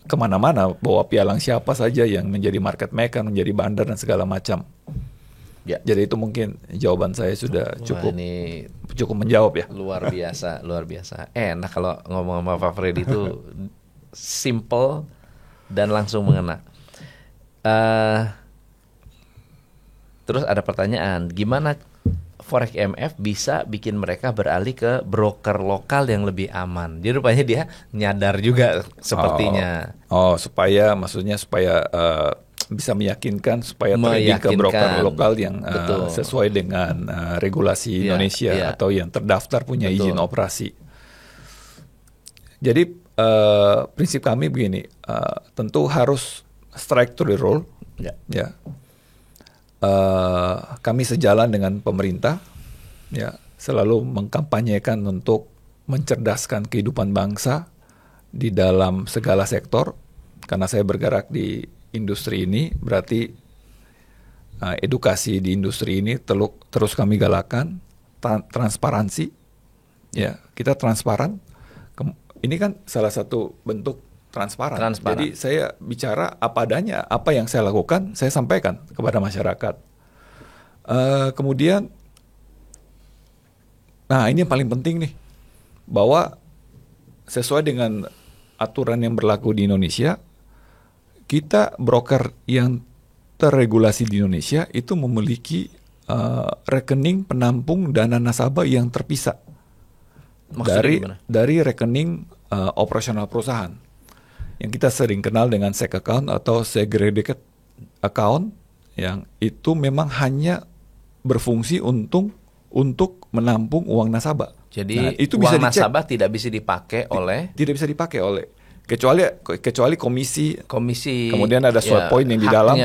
kemana-mana bahwa pialang siapa saja yang menjadi market maker, menjadi bandar dan segala macam. Ya. Jadi itu mungkin jawaban saya sudah cukup menjawab ya. Luar biasa, luar biasa. Enak kalau ngomong sama Pak Freddy itu simple dan langsung mengena. Terus ada pertanyaan, gimana Forex MF bisa bikin mereka beralih ke broker lokal yang lebih aman? Jadi rupanya dia nyadar juga sepertinya. Supaya bisa meyakinkan supaya trading ke broker lokal yang sesuai dengan regulasi Indonesia atau yang terdaftar punya izin operasi. Jadi prinsip kami begini, tentu harus strike to the rule. Ya. Kami sejalan dengan pemerintah, ya, selalu mengkampanyekan untuk mencerdaskan kehidupan bangsa di dalam segala sektor. Karena saya bergerak di industri ini, berarti edukasi di industri ini terus kami galakan, transparansi, ya, kita transparan. Ini kan salah satu bentuk transparan. Jadi saya bicara apa adanya, apa yang saya lakukan saya sampaikan kepada masyarakat. Kemudian, nah ini yang paling penting nih, bahwa sesuai dengan aturan yang berlaku di Indonesia, kita broker yang terregulasi di Indonesia itu memiliki rekening penampung dana nasabah yang terpisah dari rekening operasional perusahaan yang kita sering kenal dengan SEC account atau segregated account, yang itu memang hanya berfungsi untuk menampung uang nasabah. Jadi itu uang nasabah tidak bisa dipakai oleh kecuali komisi kemudian ada swap point yang di dalam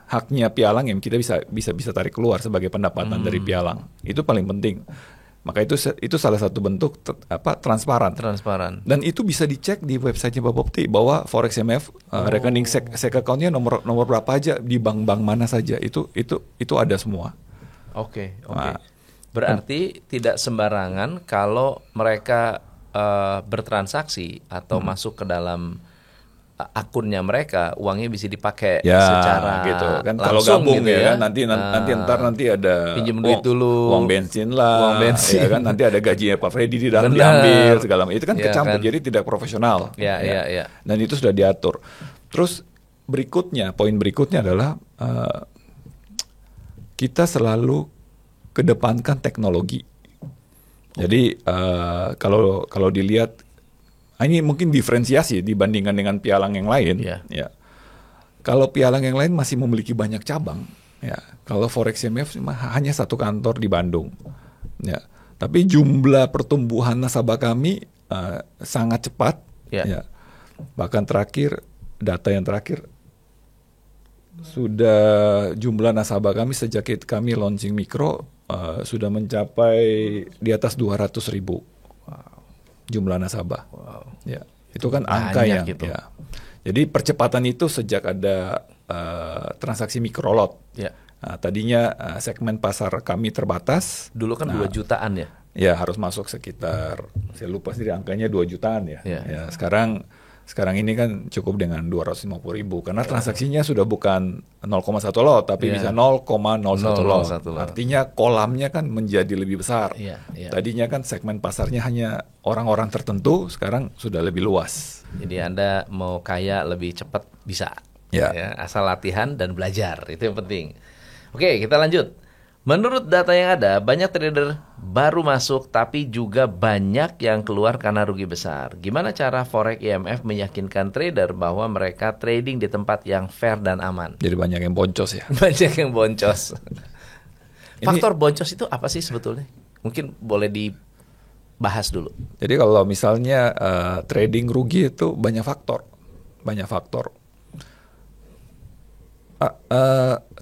haknya pialang yang kita bisa tarik keluar sebagai pendapatan dari pialang. Itu paling penting. Maka itu salah satu bentuk transparan. Dan itu bisa dicek di websitenya Pak Bopti bahwa Forex MF rekening SEC account-nya nomor berapa aja di bank-bank mana saja, itu ada semua. Oke. Berarti tidak sembarangan kalau mereka bertransaksi atau masuk ke dalam akunnya mereka, uangnya bisa dipakai secara gitu kan. Kalau gabung gitu ya kan, nanti ada pinjam duit dulu, uang bensin lah, ya kan, nanti ada gajinya Pak Freddy di dalam diambil segala macam. Itu kan kecampur, jadi tidak profesional. Dan itu sudah diatur. Terus poin berikutnya adalah kita selalu kedepankan teknologi. Jadi kalau dilihat, ini mungkin diferensiasi dibandingkan dengan pialang yang lain. Ya. Kalau pialang yang lain masih memiliki banyak cabang, ya. Kalau Forex MF hanya satu kantor di Bandung, ya. Tapi jumlah pertumbuhan nasabah kami sangat cepat, ya. Bahkan data yang terakhir sudah jumlah nasabah kami sejak kami launching mikro sudah mencapai di atas 200.000 jumlah nasabah. Ya, itu kan angka yang gitu. Ya. Jadi percepatan itu sejak ada transaksi mikrolot. Nah, tadinya segmen pasar kami terbatas. Dulu kan 2 jutaan ya? Ya, harus masuk sekitar, saya lupa sih angkanya 2 jutaan ya. Ya, sekarang Sekarang ini kan cukup dengan 250.000 karena transaksinya sudah bukan 0,1 lot tapi bisa 0,01 lot. Artinya kolamnya kan menjadi lebih besar. Tadinya kan segmen pasarnya hanya orang-orang tertentu, sekarang sudah lebih luas. Jadi Anda mau kaya lebih cepat bisa. Ya, asal latihan dan belajar, itu yang penting. Oke, kita lanjut. Menurut data yang ada, banyak trader baru masuk tapi juga banyak yang keluar karena rugi besar. Gimana cara Forex IMF meyakinkan trader bahwa mereka trading di tempat yang fair dan aman? Jadi banyak yang boncos ya. Banyak yang boncos. Faktor boncos itu apa sih sebetulnya? Mungkin boleh dibahas dulu. Jadi kalau misalnya trading rugi itu banyak faktor.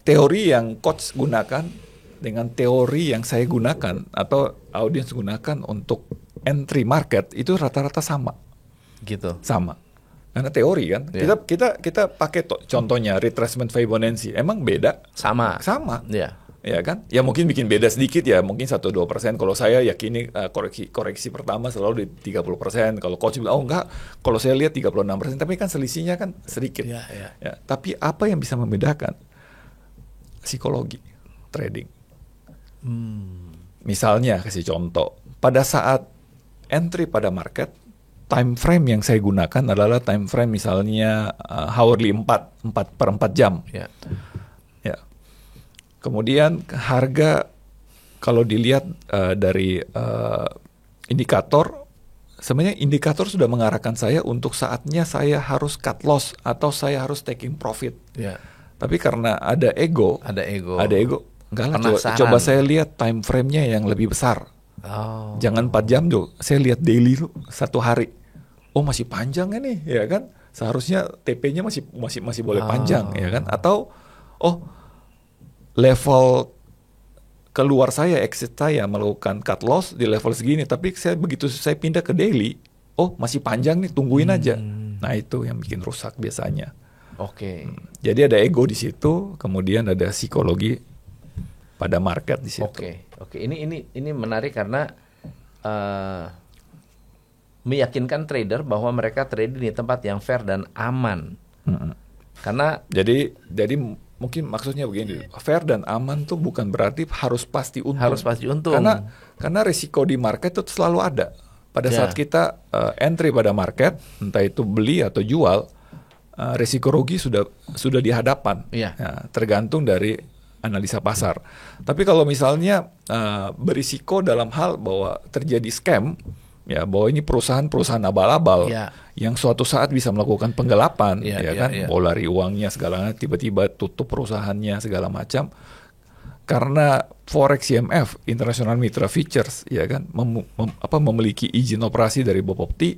Teori yang coach gunakan dengan teori yang saya gunakan atau audiens gunakan untuk entry market itu rata-rata sama. Gitu. Sama. Karena teori kan. Kita pakai contohnya retracement Fibonacci. Emang beda? Sama. Ya kan? Ya mungkin bikin beda sedikit ya, mungkin 1-2%. Kalau saya yakini koreksi pertama selalu di 30%. Kalau coach bilang, oh enggak, kalau saya lihat 36%. Tapi kan selisihnya kan sedikit. Ya, tapi apa yang bisa membedakan? Psikologi trading. Misalnya kasih contoh, pada saat entry pada market, time frame yang saya gunakan adalah time frame misalnya hourly 4/4 jam. Ya. Kemudian harga kalau dilihat dari indikator, sebenarnya indikator sudah mengarahkan saya untuk saatnya saya harus cut loss atau saya harus taking profit. Tapi karena ada ego. Enggak lah, coba saya lihat time frame-nya yang lebih besar. Jangan 4 jam dulu. Saya lihat daily tuh 1 hari. Oh masih panjang nih, ya kan? Seharusnya TP-nya masih boleh panjang, ya kan? Atau level keluar saya, exit saya melakukan cut loss di level segini, tapi begitu saya pindah ke daily, masih panjang nih, tungguin aja. Nah itu yang bikin rusak biasanya. Jadi ada ego di situ, kemudian ada psikologi pada market di situ. Ini menarik karena meyakinkan trader bahwa mereka trading di tempat yang fair dan aman. Karena jadi mungkin maksudnya begini, fair dan aman tuh bukan berarti harus pasti untung. Karena risiko di market itu selalu ada. Pada saat kita entry pada market, entah itu beli atau jual, risiko rugi sudah di hadapan. Tergantung dari analisa pasar. Tapi kalau misalnya berisiko dalam hal bahwa terjadi scam, ya bahwa ini perusahaan abal-abal yang suatu saat bisa melakukan penggelapan, mau lari uangnya segalanya, tiba-tiba tutup perusahaannya segala macam. Karena Forex IMF International Mitra Futures, ya kan, memiliki izin operasi dari Bopopti.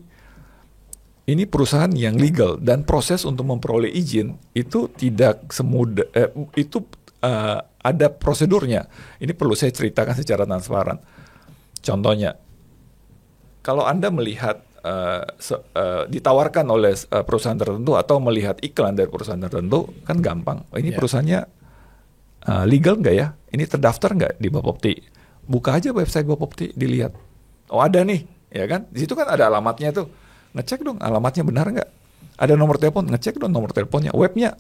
Ini perusahaan yang legal dan proses untuk memperoleh izin itu tidak semudah ada prosedurnya. Ini perlu saya ceritakan secara transparan. Contohnya, kalau Anda melihat ditawarkan oleh perusahaan tertentu atau melihat iklan dari perusahaan tertentu, kan gampang. Ini perusahaannya legal nggak ya? Ini terdaftar nggak di Bopopti? Buka aja website Bopopti, dilihat. Oh ada nih, ya kan? Di situ kan ada alamatnya tuh. Ngecek dong alamatnya benar nggak? Ada nomor telepon, ngecek dong nomor teleponnya, webnya.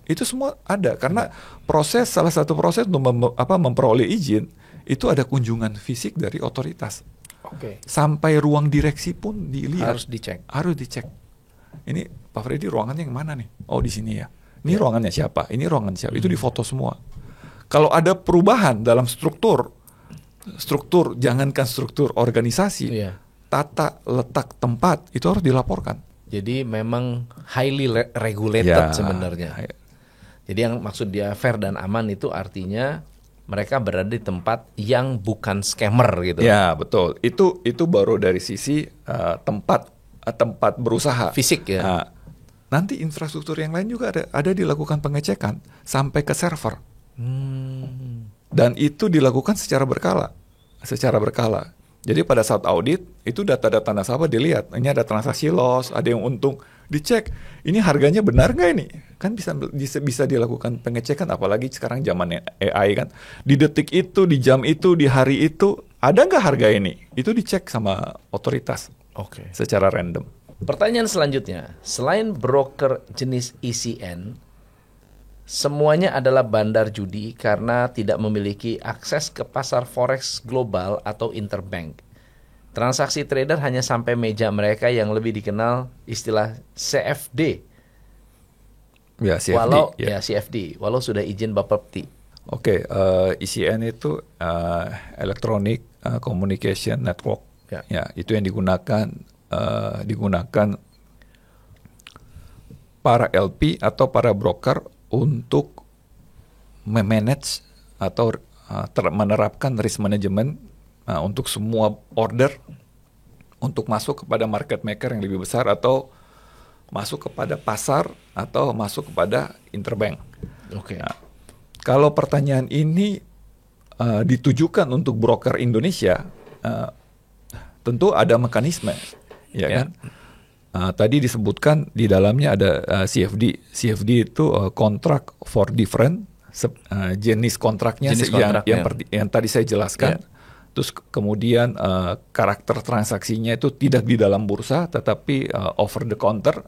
Itu semua ada karena salah satu proses untuk memperoleh izin itu ada kunjungan fisik dari otoritas. Sampai ruang direksi pun dilihat. Harus dicek. Ini Pak Freddy ruangannya yang mana nih? Oh di sini ya. Ini ruangannya siapa? Ini ruangan siapa? Itu difoto semua. Kalau ada perubahan dalam struktur jangankan struktur organisasi, tata letak tempat itu harus dilaporkan. Jadi memang highly regulated sebenarnya. Jadi yang maksud dia fair dan aman itu artinya mereka berada di tempat yang bukan scammer gitu. Ya betul. Itu baru dari sisi tempat berusaha. Fisik ya. Nah, nanti infrastruktur yang lain juga ada dilakukan pengecekan sampai ke server. Dan itu dilakukan secara berkala. Jadi pada saat audit, itu data-data nasabah dilihat. Ini ada transaksi loss, ada yang untung. Dicek, ini harganya benar nggak ini? Kan bisa dilakukan pengecekan, apalagi sekarang zaman AI kan. Di detik itu, di jam itu, di hari itu, ada nggak harga ini? Itu dicek sama otoritas secara random. Pertanyaan selanjutnya, selain broker jenis ECN, semuanya adalah bandar judi karena tidak memiliki akses ke pasar forex global atau interbank. Transaksi trader hanya sampai meja mereka yang lebih dikenal istilah CFD. Ya, CFD. CFD, walau sudah izin Bapepti. Oke, ECN itu Electronic Communication Network. Ya, itu yang digunakan para LP atau para broker untuk memanage atau menerapkan risk management untuk semua order untuk masuk kepada market maker yang lebih besar atau masuk kepada pasar atau masuk kepada interbank. Oke. Nah, kalau pertanyaan ini ditujukan untuk broker Indonesia, tentu ada mekanisme, ya kan? Tadi disebutkan di dalamnya ada CFD. CFD itu contract for different, jenis kontraknya yang tadi saya jelaskan. Terus kemudian karakter transaksinya itu tidak di dalam bursa, tetapi over the counter,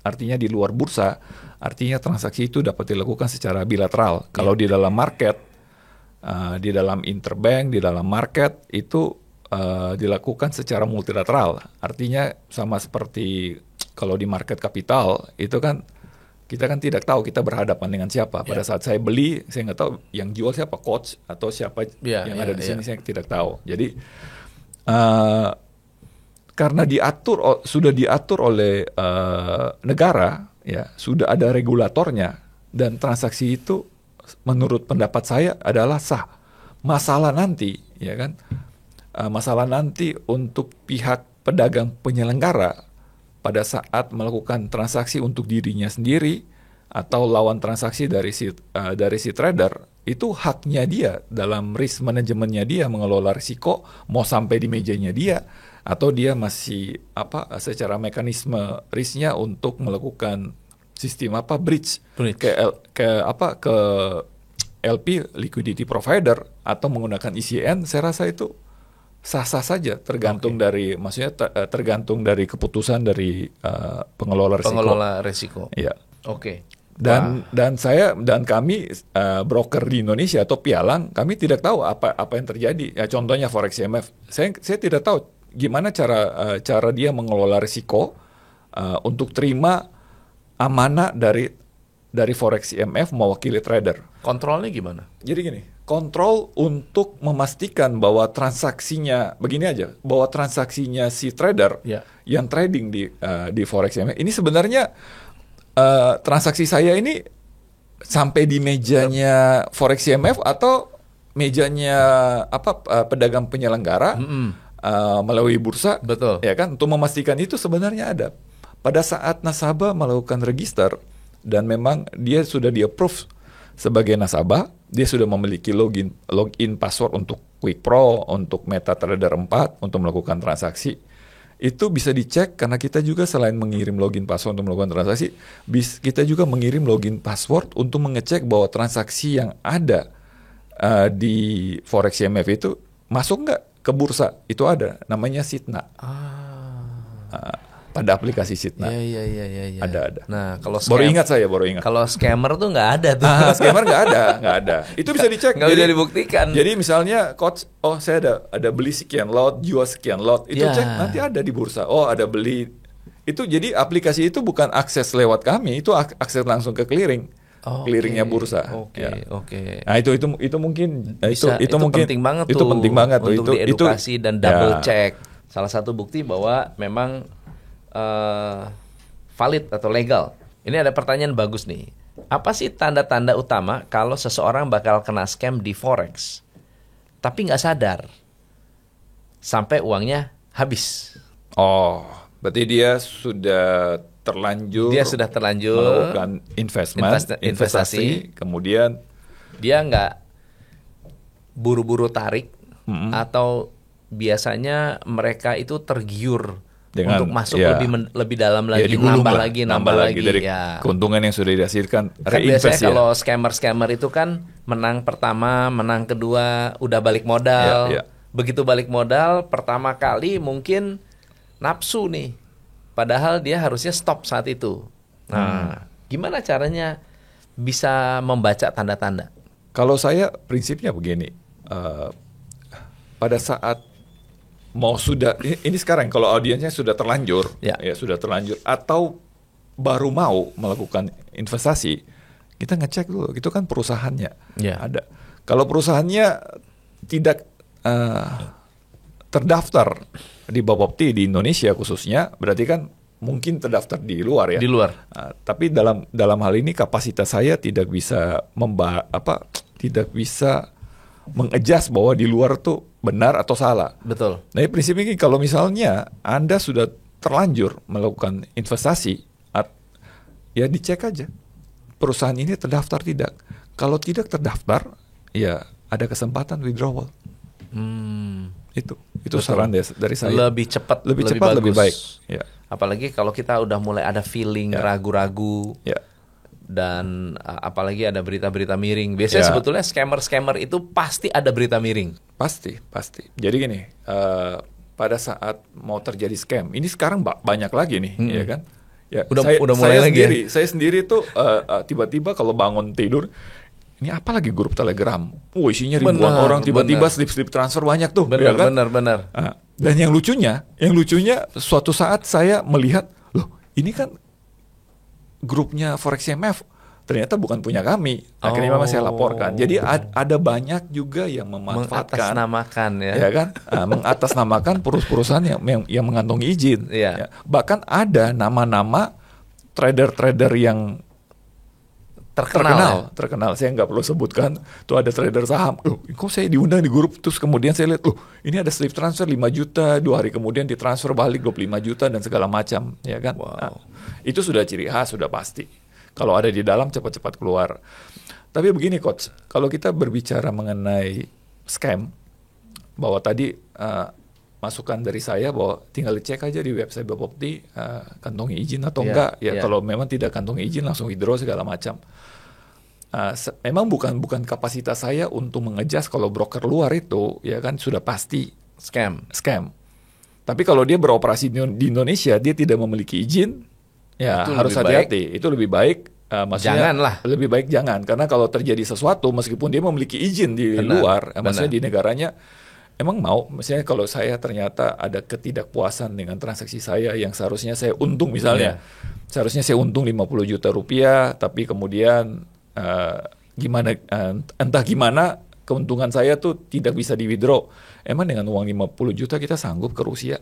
artinya di luar bursa. Artinya transaksi itu dapat dilakukan secara bilateral. Kalau di dalam market, di dalam interbank, di dalam market itu dilakukan secara multilateral. Artinya sama seperti kalau di market kapital itu kan kita kan tidak tahu kita berhadapan dengan siapa. Pada saat saya beli, saya nggak tahu yang jual siapa, coach atau siapa yang ada di sini, saya tidak tahu. Jadi karena sudah diatur oleh negara, ya sudah ada regulatornya, dan transaksi itu menurut pendapat saya adalah sah. Masalah nanti, ya kan? Masalah nanti untuk pihak pedagang penyelenggara pada saat melakukan transaksi untuk dirinya sendiri atau lawan transaksi dari si trader, itu haknya dia dalam risk manajemennya dia mengelola risiko, mau sampai di mejanya dia atau dia masih secara mekanisme risknya untuk melakukan sistem bridge ke LP liquidity provider atau menggunakan ECN. Saya rasa itu sah-sah saja, tergantung dari tergantung dari keputusan dari pengelola risiko. Ya. Oke. Dan saya dan kami broker di Indonesia atau pialang, kami tidak tahu apa yang terjadi. Ya, contohnya Forex IMF. Saya tidak tahu gimana cara dia mengelola risiko untuk terima amanah dari Forex IMF mewakili trader. Kontrolnya gimana? Jadi gini, kontrol untuk memastikan bahwa transaksinya bahwa transaksinya si trader yang trading di Forex IMF ini sebenarnya transaksi saya ini sampai di mejanya Forex IMF atau mejanya pedagang penyelenggara melalui bursa. Betul. Ya kan, untuk memastikan itu sebenarnya ada. Pada saat nasabah melakukan register dan memang dia sudah di-approve sebagai nasabah, dia sudah memiliki login password untuk Quick Pro, untuk MetaTrader 4 untuk melakukan transaksi. Itu bisa dicek karena kita juga selain mengirim login password untuk melakukan transaksi, kita juga mengirim login password untuk mengecek bahwa transaksi yang ada di Forex IMF itu masuk nggak ke bursa. Itu ada, namanya Sitna. Pada aplikasi Sitna. Iya. Ada. Nah, kalau baru ingat. Kalau scammer tuh nggak ada tuh. Scammer nggak ada. Itu bisa dicek. Nggak bisa dibuktikan. Jadi misalnya coach, saya ada beli sekian lot, jual sekian lot, itu cek nanti ada di bursa. Oh, ada beli. Itu jadi aplikasi itu bukan akses lewat kami, itu akses langsung ke clearing. Clearingnya bursa. Oke. Nah, itu mungkin itu mungkin penting banget itu tuh. Penting banget tuh. Untuk diedukasi dan double check. Salah satu bukti bahwa memang valid atau legal. Ini ada pertanyaan bagus nih. Apa sih tanda-tanda utama kalau seseorang bakal kena scam di Forex, tapi nggak sadar sampai uangnya habis? Oh, berarti dia sudah terlanjur melakukan investasi, kemudian dia nggak buru-buru tarik, atau biasanya mereka itu tergiur untuk masuk lebih dalam lagi, nambah lagi dari keuntungan yang sudah dihasilkan. Kan biasanya kalau scammer itu kan menang pertama, menang kedua, udah balik modal. Begitu balik modal pertama kali mungkin nafsu nih, Padahal dia harusnya stop saat itu. Nah, gimana caranya bisa membaca tanda-tanda? Kalau saya prinsipnya begini, pada saat mau sudah ini sekarang kalau audiensnya sudah terlanjur, ya sudah terlanjur atau baru mau melakukan investasi, kita ngecek dulu, itu kan perusahaannya ada. Kalau perusahaannya tidak terdaftar di Bapepti di Indonesia khususnya, berarti kan mungkin terdaftar di luar ya. Di luar. Tapi dalam hal ini kapasitas saya tidak bisa tidak bisa mengadjust bahwa di luar tuh benar atau salah. Betul. Nah, prinsipnya kalau misalnya Anda sudah terlanjur melakukan investasi, ya dicek aja perusahaan ini terdaftar tidak. Kalau tidak terdaftar, ya ada kesempatan withdrawal. Itu betul. Saran dari saya. Lebih cepat, lebih baik. Ya. Apalagi kalau kita udah mulai ada feeling ragu-ragu, dan apalagi ada berita-berita miring. Biasanya sebetulnya scammer itu pasti ada berita miring. Pasti. Jadi gini, pada saat mau terjadi scam, ini sekarang banyak lagi nih, ya kan? Ya, udah mulai lagi. Saya sendiri tuh tiba-tiba kalau bangun tidur, ini apa lagi grup Telegram? Isinya ribuan orang, tiba-tiba slip transfer banyak tuh. Benar. Dan yang lucunya suatu saat saya melihat, loh ini kan grupnya Forex IMF, ternyata bukan punya kami. Akhirnya memang saya laporkan. Jadi ada banyak juga yang memanfaatkan, mengatasnamakan kan? Mengatasnamakan perusahaan yang mengantongi izin. Ya. Bahkan ada nama-nama trader-trader yang terkenal. Saya nggak perlu sebutkan. Tuh ada trader saham. Kok saya diundang di grup, terus kemudian saya lihat, ini ada slip transfer 5 juta, 2 hari kemudian ditransfer balik 25 juta dan segala macam, ya kan? Wow. Nah, itu sudah ciri khas, sudah pasti. Kalau ada di dalam cepat-cepat keluar. Tapi begini coach, kalau kita berbicara mengenai scam, bahwa tadi masukan dari saya bahwa tinggal dicek aja di website Bapepti, kantongi izin atau enggak. Kalau memang tidak kantongi izin langsung withdraw segala macam. Memang bukan kapasitas saya untuk mengejas kalau broker luar itu, ya kan sudah pasti scam. Tapi kalau dia beroperasi di Indonesia, dia tidak memiliki izin, ya itu harus hati-hati. Itu lebih baik. Maksudnya janganlah. Lebih baik jangan, karena kalau terjadi sesuatu meskipun dia memiliki izin di luar, maksudnya di negaranya, emang mau. Misalnya kalau saya ternyata ada ketidakpuasan dengan transaksi saya yang seharusnya saya untung misalnya, seharusnya saya untung 50 juta rupiah, tapi kemudian entah gimana keuntungan saya tuh tidak bisa di withdraw. Emang dengan uang 50 juta kita sanggup ke Rusia?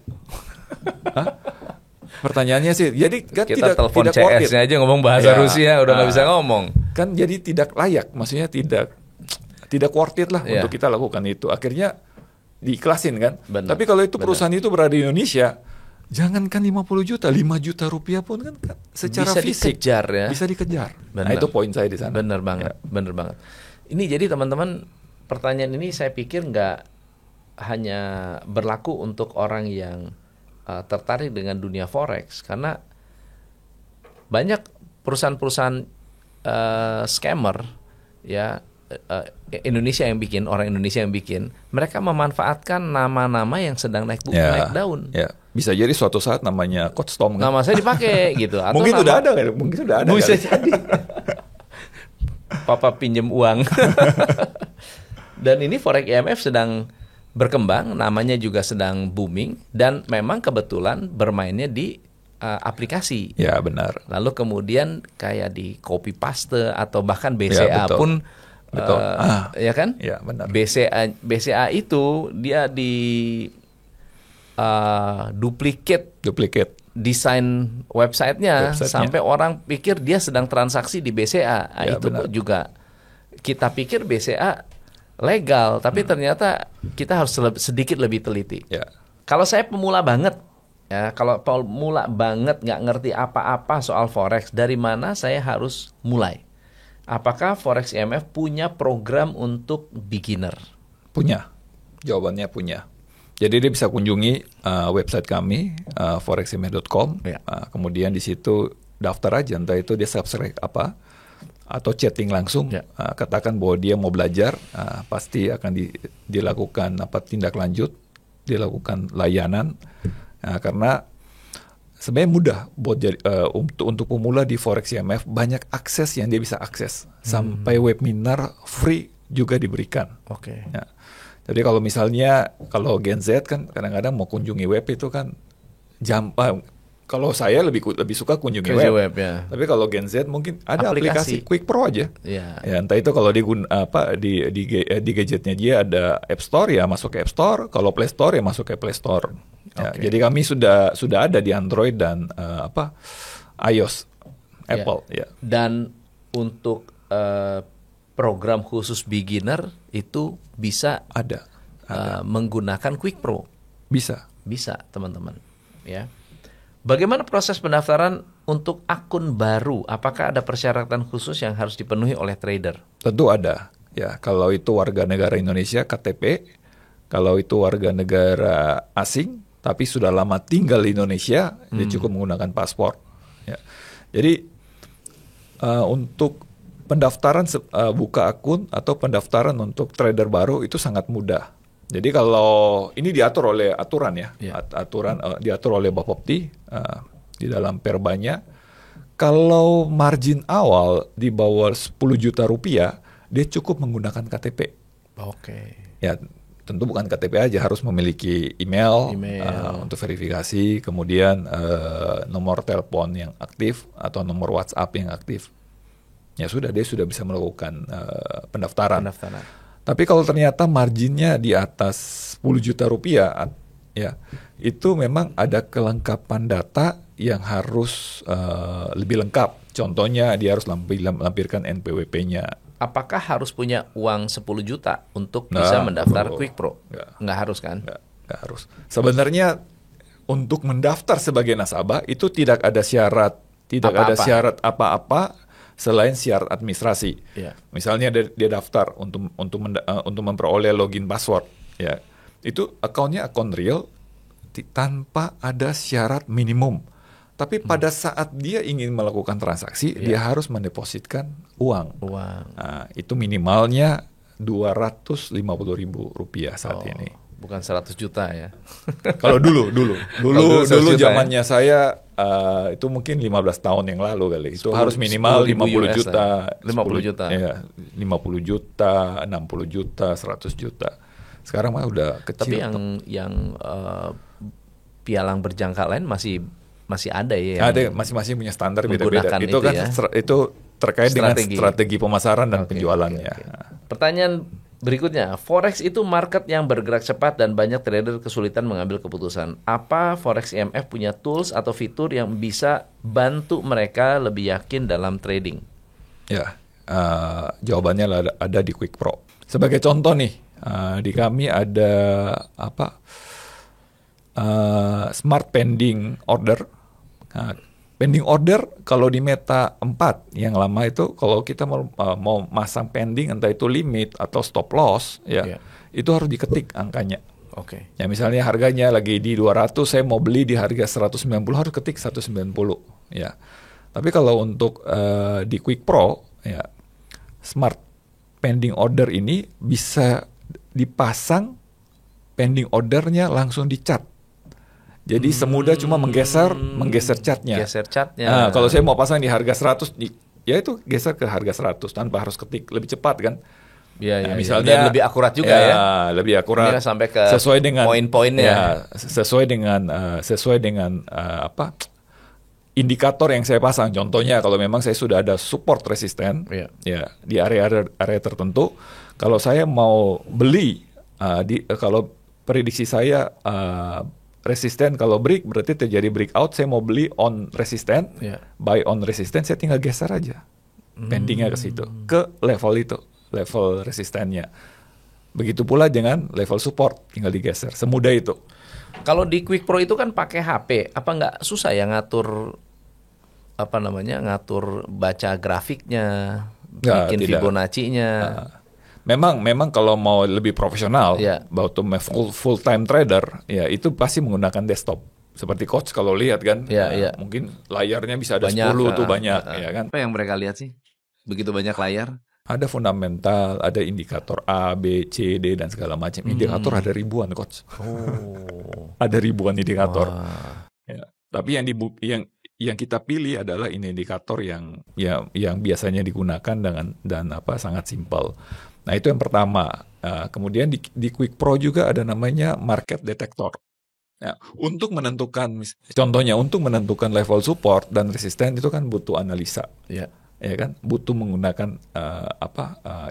Pertanyaannya sih, jadi kan kita telepon CS-nya aja ngomong bahasa Rusia udah nggak bisa ngomong. Kan jadi tidak layak, maksudnya tidak worth it lah untuk kita lakukan itu. Akhirnya diiklasin kan. Benar, tapi kalau itu perusahaan itu berada di Indonesia, jangankan 50 juta, 5 juta rupiah pun kan secara bisa fisik dikejar ya. Bisa dikejar. Benar. Nah, itu poin saya di sana. Benar banget. Ini jadi teman-teman, pertanyaan ini saya pikir nggak hanya berlaku untuk orang yang tertarik dengan dunia forex, karena banyak perusahaan-perusahahan scammer ya, orang Indonesia yang bikin, mereka memanfaatkan nama-nama yang sedang naik daun. Ya. Bisa jadi suatu saat namanya Coach Tom kan? Nama saya dipakai gitu. Atau mungkin sudah ada kan? Bisa jadi. Papa pinjem uang. Dan ini Forex IMF sedang berkembang, namanya juga sedang booming, dan memang kebetulan bermainnya di aplikasi. Ya benar. Lalu kemudian kayak di copy paste atau bahkan BCA pun, ya kan? Ya benar. BCA itu dia di duplicate desain websitenya sampai orang pikir dia sedang transaksi di BCA. Itu benar. Juga kita pikir BCA legal, tapi ternyata kita harus sedikit lebih teliti. Kalau saya pemula banget, nggak ngerti apa-apa soal forex, dari mana saya harus mulai? Apakah Forex IMF punya program untuk beginner? Punya, jawabannya punya. Jadi dia bisa kunjungi website kami, foreximf.com. Kemudian di situ daftar aja, entah itu dia subscribe apa, atau chatting langsung, katakan bahwa dia mau belajar, pasti akan dilakukan tindak lanjut, dilakukan layanan, karena sebenarnya mudah buat untuk pemula di Forex IMF, banyak akses yang dia bisa akses. Sampai webinar free juga diberikan. Oke. Ya. Jadi kalau misalnya kalau Gen Z kan kadang-kadang mau kunjungi web itu kan kalau saya lebih suka kunjungi web. Ya. Tapi kalau Gen Z mungkin ada aplikasi Quick Pro aja. Ya. Ya, entah itu kalau di gadgetnya dia ada App Store ya masuk ke App Store, kalau Play Store ya masuk ke Play Store. Ya, jadi kami sudah ada di Android dan iOS Apple. Ya. Dan untuk program khusus beginner itu bisa Ada. menggunakan Quick Pro. Bisa teman-teman. Ya. Bagaimana proses pendaftaran untuk akun baru? Apakah ada persyaratan khusus yang harus dipenuhi oleh trader? Tentu ada. Ya, kalau itu warga negara Indonesia KTP, kalau itu warga negara asing tapi sudah lama tinggal di Indonesia, dia cukup menggunakan paspor. Ya. Jadi untuk pendaftaran buka akun atau pendaftaran untuk trader baru itu sangat mudah. Jadi kalau ini diatur oleh aturan ya, diatur oleh Bapepti di dalam perbanya. Kalau margin awal di bawah 10 juta rupiah, dia cukup menggunakan KTP. Oke. Ya, tentu bukan KTP aja, harus memiliki email. Untuk verifikasi, kemudian nomor telepon yang aktif atau nomor WhatsApp yang aktif. Ya sudah, dia sudah bisa melakukan pendaftaran. Tapi kalau ternyata marginnya di atas 10 juta rupiah, ya itu memang ada kelengkapan data yang harus lebih lengkap. Contohnya dia harus lampirkan NPWP-nya. Apakah harus punya uang 10 juta untuk bisa mendaftar Quick Pro? Nggak harus kan? Nggak harus. Sebenarnya untuk mendaftar sebagai nasabah itu tidak ada syarat, ada syarat apa-apa selain syarat administrasi. Yeah. Misalnya dia daftar untuk memperoleh login password, ya itu akunnya akun real tanpa ada syarat minimum. Tapi pada saat dia ingin melakukan transaksi, dia harus mendepositkan uang. Nah, itu minimalnya 250.000 rupiah saat ini. Bukan 100 juta ya. Kalau dulu zamannya saya itu mungkin 15 tahun yang lalu kali. Itu harus minimal 50 juta. 50 juta. Ya, 50 juta, 60 juta, 100 juta. Sekarang mah udah kecil. Tapi yang pialang berjangka lain masih ada ya. Ada, masing-masing punya standar beda-beda. Itu kan itu terkait dengan strategi pemasaran dan penjualannya. Okay. Pertanyaan berikutnya, Forex itu market yang bergerak cepat dan banyak trader kesulitan mengambil keputusan. Apa Forex IMF punya tools atau fitur yang bisa bantu mereka lebih yakin dalam trading? Ya, jawabannya ada di Quick Pro. Sebagai contoh nih, di kami ada Smart Pending Order. Pending order kalau di Meta 4 yang lama itu kalau kita mau masang pending entah itu limit atau stop loss itu harus diketik angkanya. Oke. Ya misalnya harganya lagi di 200, saya mau beli di harga 190 harus ketik 190 ya. Tapi kalau untuk di Quick Pro ya Smart Pending Order ini bisa dipasang pending ordernya langsung di chart. Jadi semudah cuma menggeser chartnya. Nah, kalau saya mau pasang di harga 100, ya itu geser ke harga 100 tanpa harus ketik, lebih cepat kan? Ya, misalnya dan lebih akurat juga ya. Lebih akurat. Sampai ke sesuai dengan poin-poinnya. Ya, sesuai dengan indikator yang saya pasang. Contohnya kalau memang saya sudah ada support resisten, ya di area tertentu, kalau saya mau beli kalau prediksi saya resisten, kalau break berarti terjadi breakout, saya mau beli on resisten, buy on resisten, saya tinggal geser aja pendingnya ke situ, ke level itu, level resistennya. Begitu pula dengan level support, tinggal digeser, semudah itu. Kalau di Quick Pro itu kan pakai HP, apa nggak susah ya ngatur baca grafiknya, bikin Fibonacci-nya? Memang kalau mau lebih profesional, waktu full time trader, ya itu pasti menggunakan desktop. Seperti coach kalau lihat kan, mungkin layarnya bisa ada banyak, 10 tuh banyak, ya kan? Apa yang mereka lihat sih? Begitu banyak layar? Ada fundamental, ada indikator A, B, C, D dan segala macam. Indikator ada ribuan coach. Ada ribuan indikator. Ya. Tapi yang kita pilih adalah ini indikator yang biasanya digunakan dan sangat simpel. Nah, itu yang pertama. Kemudian di Quick Pro juga ada namanya market detector. Nah, untuk menentukan level support dan resisten itu kan butuh analisa. Ya kan? Butuh menggunakan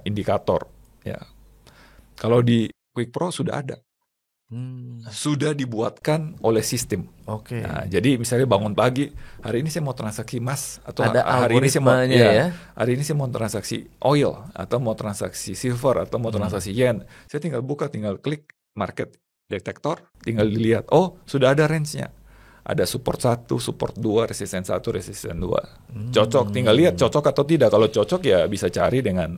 indikator. Ya. Kalau di Quick Pro sudah ada. Sudah dibuatkan oleh sistem. Oke. Nah, jadi misalnya bangun pagi, hari ini saya mau transaksi emas atau ada hari ini ya. Hari ini saya mau transaksi oil atau mau transaksi silver atau mau transaksi yen. Saya tinggal klik market detector, tinggal dilihat, oh, sudah ada range-nya. Ada support 1, support 2, resisten 1, resisten 2. Cocok, tinggal lihat cocok atau tidak. Kalau cocok ya bisa cari dengan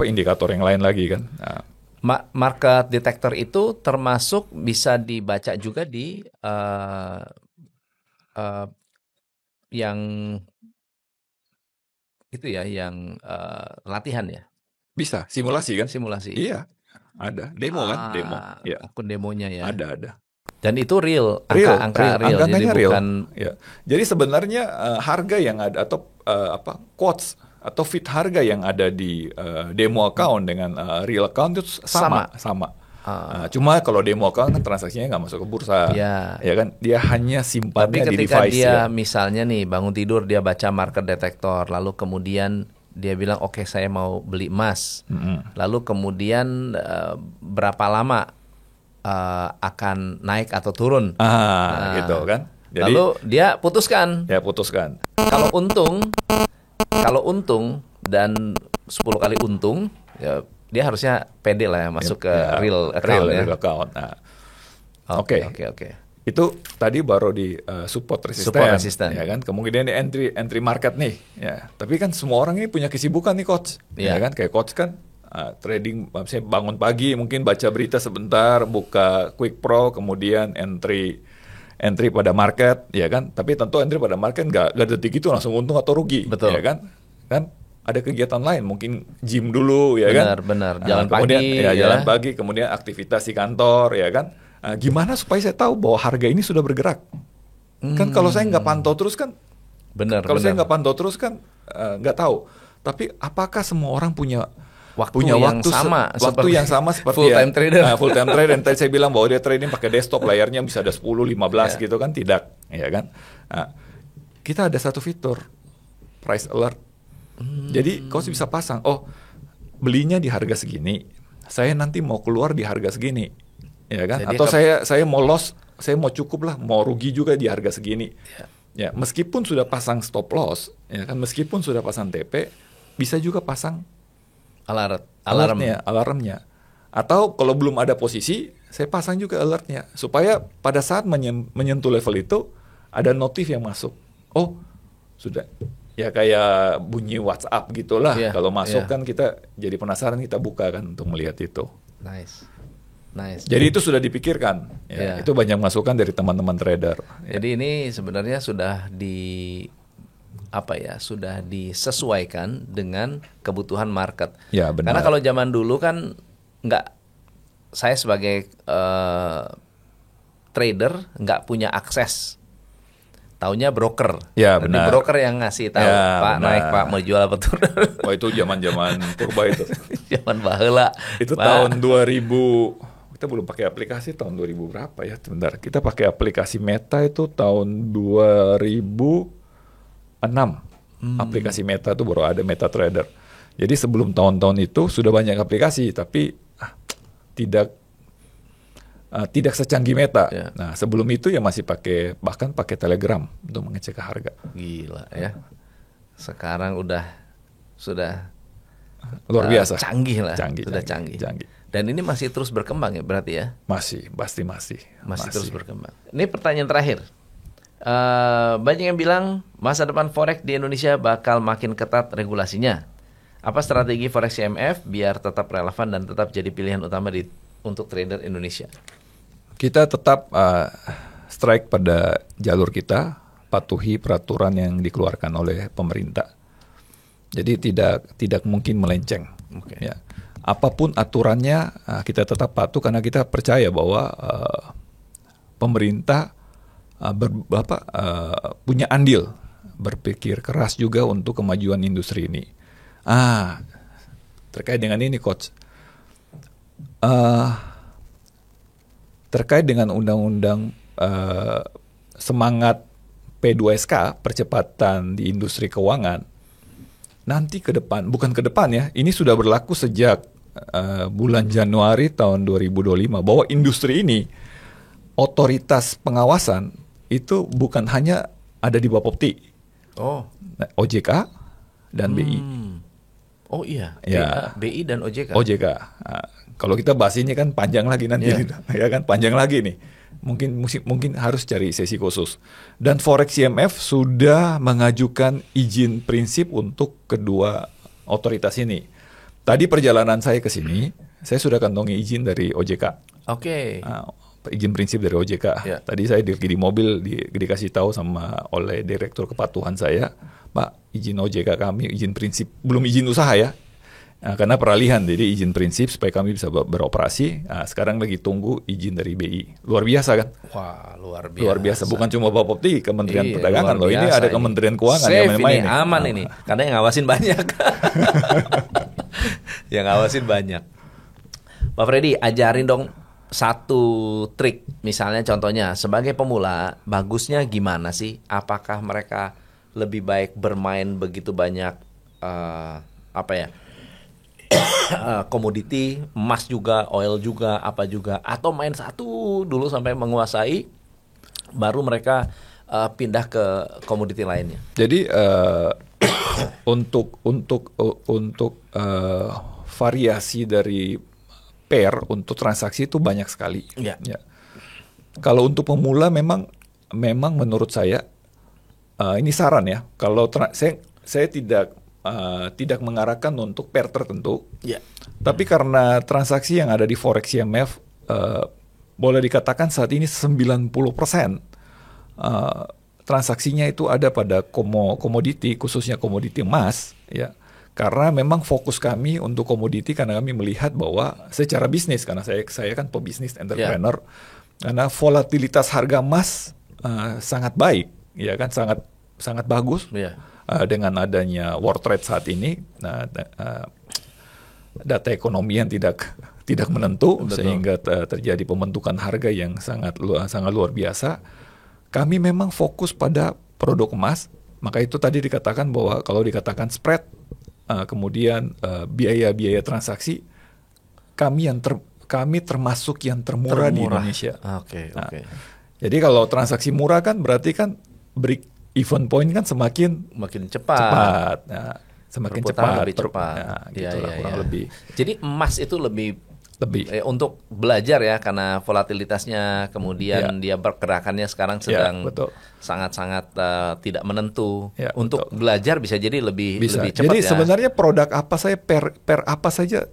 indikator yang lain lagi kan. Nah, market detector itu termasuk bisa dibaca juga di yang itu ya, yang latihan ya. Bisa simulasi kan? Simulasi. Iya, ada demo kan? Demo. Ya. Akun demonya ya. Ada. Dan itu real, angka real. Angkanya jadi real. Bukan. Ya. Jadi sebenarnya harga yang ada atau quotes atau feed harga yang ada di demo account dengan real account itu sama. Cuma kalau demo account kan transaksinya nggak masuk ke bursa, ya kan? Dia hanya simpannya di device. Tapi ketika dia misalnya nih bangun tidur dia baca market detector, lalu kemudian dia bilang oke, saya mau beli emas, lalu kemudian berapa lama akan naik atau turun, gitu kan? Jadi, lalu dia putuskan. Kalau untung dan 10 kali untung, ya dia harusnya pede lah ya masuk ke real account. Nah, Oke. Itu tadi baru di support resisten, ya kan? Kemudian di entry market nih, ya. Tapi kan semua orang ini punya kesibukan nih coach, ya kan? Kayak coach kan trading, misalnya bangun pagi mungkin baca berita sebentar, buka Quick Pro, kemudian entry pada market, ya kan? Tapi tentu entry pada market nggak detik itu langsung untung atau rugi, betul. Ya kan? Kan ada kegiatan lain, mungkin gym dulu, ya kan? Benar. Jalan pagi, kemudian aktivitas di kantor, ya kan? Gimana supaya saya tahu bahwa harga ini sudah bergerak? Kan kalau saya nggak pantau terus kan, saya nggak pantau terus kan nggak tahu. Tapi apakah semua orang punya waktu yang sama seperti full time trader. Full time trader. Dan tadi saya bilang bahwa dia trading pakai desktop, layarnya bisa ada 10, 15 gitu kan, tidak, ya kan? Nah, kita ada satu fitur price alert. Jadi kau bisa pasang, belinya di harga segini, saya nanti mau keluar di harga segini, ya kan? Jadi atau saya mau loss, saya mau cukup lah, mau rugi juga di harga segini. Ya, meskipun sudah pasang stop loss, ya kan, meskipun sudah pasang TP, bisa juga pasang alarmnya. Atau kalau belum ada posisi, saya pasang juga alertnya supaya pada saat menyentuh level itu ada notif yang masuk. Oh, sudah. Ya kayak bunyi WhatsApp gitulah. Kalau masuk kan kita jadi penasaran, kita buka kan untuk melihat itu. Nice. Jadi itu sudah dipikirkan. Itu banyak masukan dari teman-teman trader. Jadi ini sebenarnya sudah sudah disesuaikan dengan kebutuhan market. Ya, benar. Karena kalau zaman dulu kan saya sebagai trader nggak punya akses. Taunya broker. Ya, benar. Broker yang ngasih tahu, Pak, benar. Naik Pak, mau jual apa tuh? Wah, itu zaman-zaman purba itu. Zaman baheula. Itu Pak. Tahun 2000. Kita belum pakai aplikasi tahun 2000 berapa ya? Sebentar. Kita pakai aplikasi Meta itu tahun 2006. Aplikasi Meta itu baru ada MetaTrader. Jadi sebelum tahun-tahun itu sudah banyak aplikasi, tapi tidak secanggih Meta. Nah, sebelum itu ya masih bahkan pakai Telegram untuk mengecek harga. Gila ya. Sekarang sudah luar biasa. Canggih lah. Canggih. Dan ini masih terus berkembang ya berarti ya? Masih, pasti masih terus berkembang. Ini pertanyaan terakhir. Banyak yang bilang masa depan forex di Indonesia bakal makin ketat regulasinya. Apa strategi forex CMF biar tetap relevan dan tetap jadi pilihan utama untuk trader Indonesia? Kita tetap strike pada jalur kita, patuhi peraturan yang dikeluarkan oleh pemerintah. Jadi tidak mungkin melenceng. Okay. Ya. Apapun aturannya kita tetap patuh karena kita percaya bahwa pemerintah punya andil, berpikir keras juga untuk kemajuan industri ini. Terkait dengan ini, Coach, terkait dengan undang-undang semangat P2SK, percepatan di industri keuangan, nanti bukan ke depan ya, ini sudah berlaku sejak bulan Januari tahun 2025, bahwa industri ini, otoritas pengawasan itu bukan hanya ada di Bapepti, OJK dan BI. Oh iya, ya. BI dan OJK. Kalau kita bahas ini kan panjang lagi nanti, ya kan, panjang lagi nih. Mungkin harus cari sesi khusus. Dan Forex IMF sudah mengajukan izin prinsip untuk kedua otoritas ini. Tadi perjalanan saya ke sini, saya sudah kantongi izin dari OJK. Izin prinsip dari OJK. Tadi saya di mobil dikasih tahu oleh Direktur Kepatuhan saya, Pak, izin OJK kami, izin prinsip, belum izin usaha ya. Karena peralihan, jadi izin prinsip supaya kami bisa beroperasi. Sekarang lagi tunggu izin dari BI. Luar biasa kan? Wah, luar biasa. Bukan cuma Bapepti, Kementerian Perdagangan loh. Ini ada Kementerian Keuangan yang main-main. Aman ini, karena yang ngawasin banyak. Yang ngawasin banyak. Pak Freddy, ajarin dong satu trik. Misalnya contohnya, sebagai pemula, bagusnya gimana sih? Apakah mereka lebih baik bermain begitu banyak komoditi, emas juga, oil juga, apa juga, atau main satu dulu sampai menguasai, baru mereka pindah ke komoditi lainnya? Jadi untuk variasi dari pair untuk transaksi itu banyak sekali. Ya. Kalau untuk pemula memang menurut saya ini saran ya. Kalau saya tidak mengarahkan untuk pair tertentu. Tapi karena transaksi yang ada di Forex IMF boleh dikatakan saat ini 90% transaksinya itu ada pada komoditi, khususnya komoditi emas, ya. Karena memang fokus kami untuk komoditi, karena kami melihat bahwa secara bisnis, karena saya kan pebisnis entrepreneur, karena volatilitas harga emas sangat baik, ya kan, sangat bagus. Dengan adanya world trade saat ini, data ekonomi yang tidak menentu. Betul. Sehingga terjadi pembentukan harga yang sangat luar biasa. Kami memang fokus pada produk emas, maka itu tadi dikatakan bahwa kalau dikatakan spread, kemudian biaya transaksi, kami termasuk yang termurah di Indonesia. Jadi kalau transaksi murah kan berarti kan event point kan semakin cepat. Semakin cepat, lebih cepat. Kurang lebih. Jadi emas itu lebih untuk belajar ya, karena volatilitasnya, kemudian dia pergerakannya sekarang sedang sangat-sangat tidak menentu. Untuk belajar bisa jadi lebih cepat. Jadi sebenarnya produk apa saja, per apa saja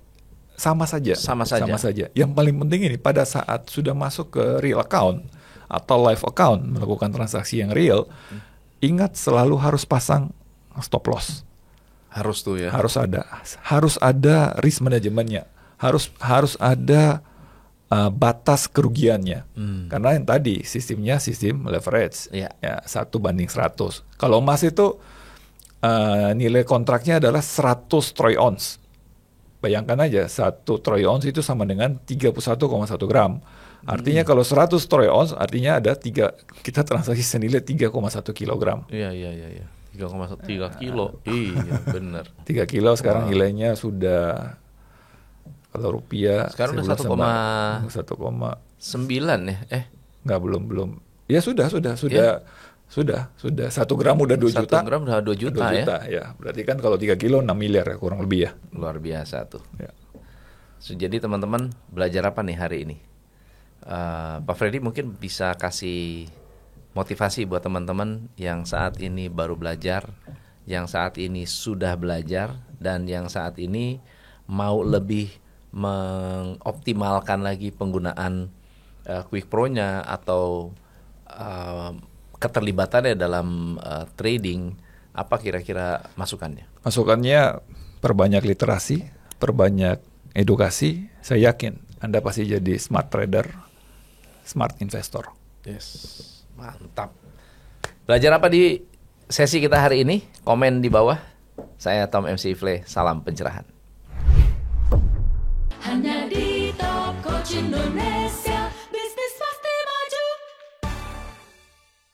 sama saja. Yang paling penting ini pada saat sudah masuk ke real account atau live account, melakukan transaksi yang real, ingat selalu harus pasang stop loss. Harus tuh ya. Harus ada risk manajemennya. Harus ada batas kerugiannya. Karena yang tadi sistemnya sistem leverage, ya 1:100. Kalau emas itu nilai kontraknya adalah 100 troy ounce. Bayangkan aja 1 troy ounce itu sama dengan 31,1 gram. Artinya kalau 100 troy ounce artinya ada kita transaksi senilai 3,1 kilogram. Iya. 3,1 kilo. Iya, benar. 3 kilo sekarang nilainya sudah, kalau rupiah sekarang udah 1,9 ya? Enggak, belum. Ya sudah. 1 gram udah 2 juta. 1 gram udah 2 juta ya. Berarti kan kalau 3 kilo 6 miliar ya, kurang lebih ya. Luar biasa tuh. Ya. Jadi teman-teman belajar apa nih hari ini? Pak Freddy mungkin bisa kasih motivasi buat teman-teman yang saat ini baru belajar, yang saat ini sudah belajar, dan yang saat ini mau lebih mengoptimalkan lagi penggunaan Quick Pro-nya atau keterlibatannya dalam trading. Apa kira-kira masukannya? Masukannya, perbanyak literasi, perbanyak edukasi. Saya yakin Anda pasti jadi smart trader, smart investor. Yes. Mantap. Belajar apa di sesi kita hari ini? Komen di bawah. Saya Tom MC Ifle, salam pencerahan. Hanya di Top Coach Indonesia.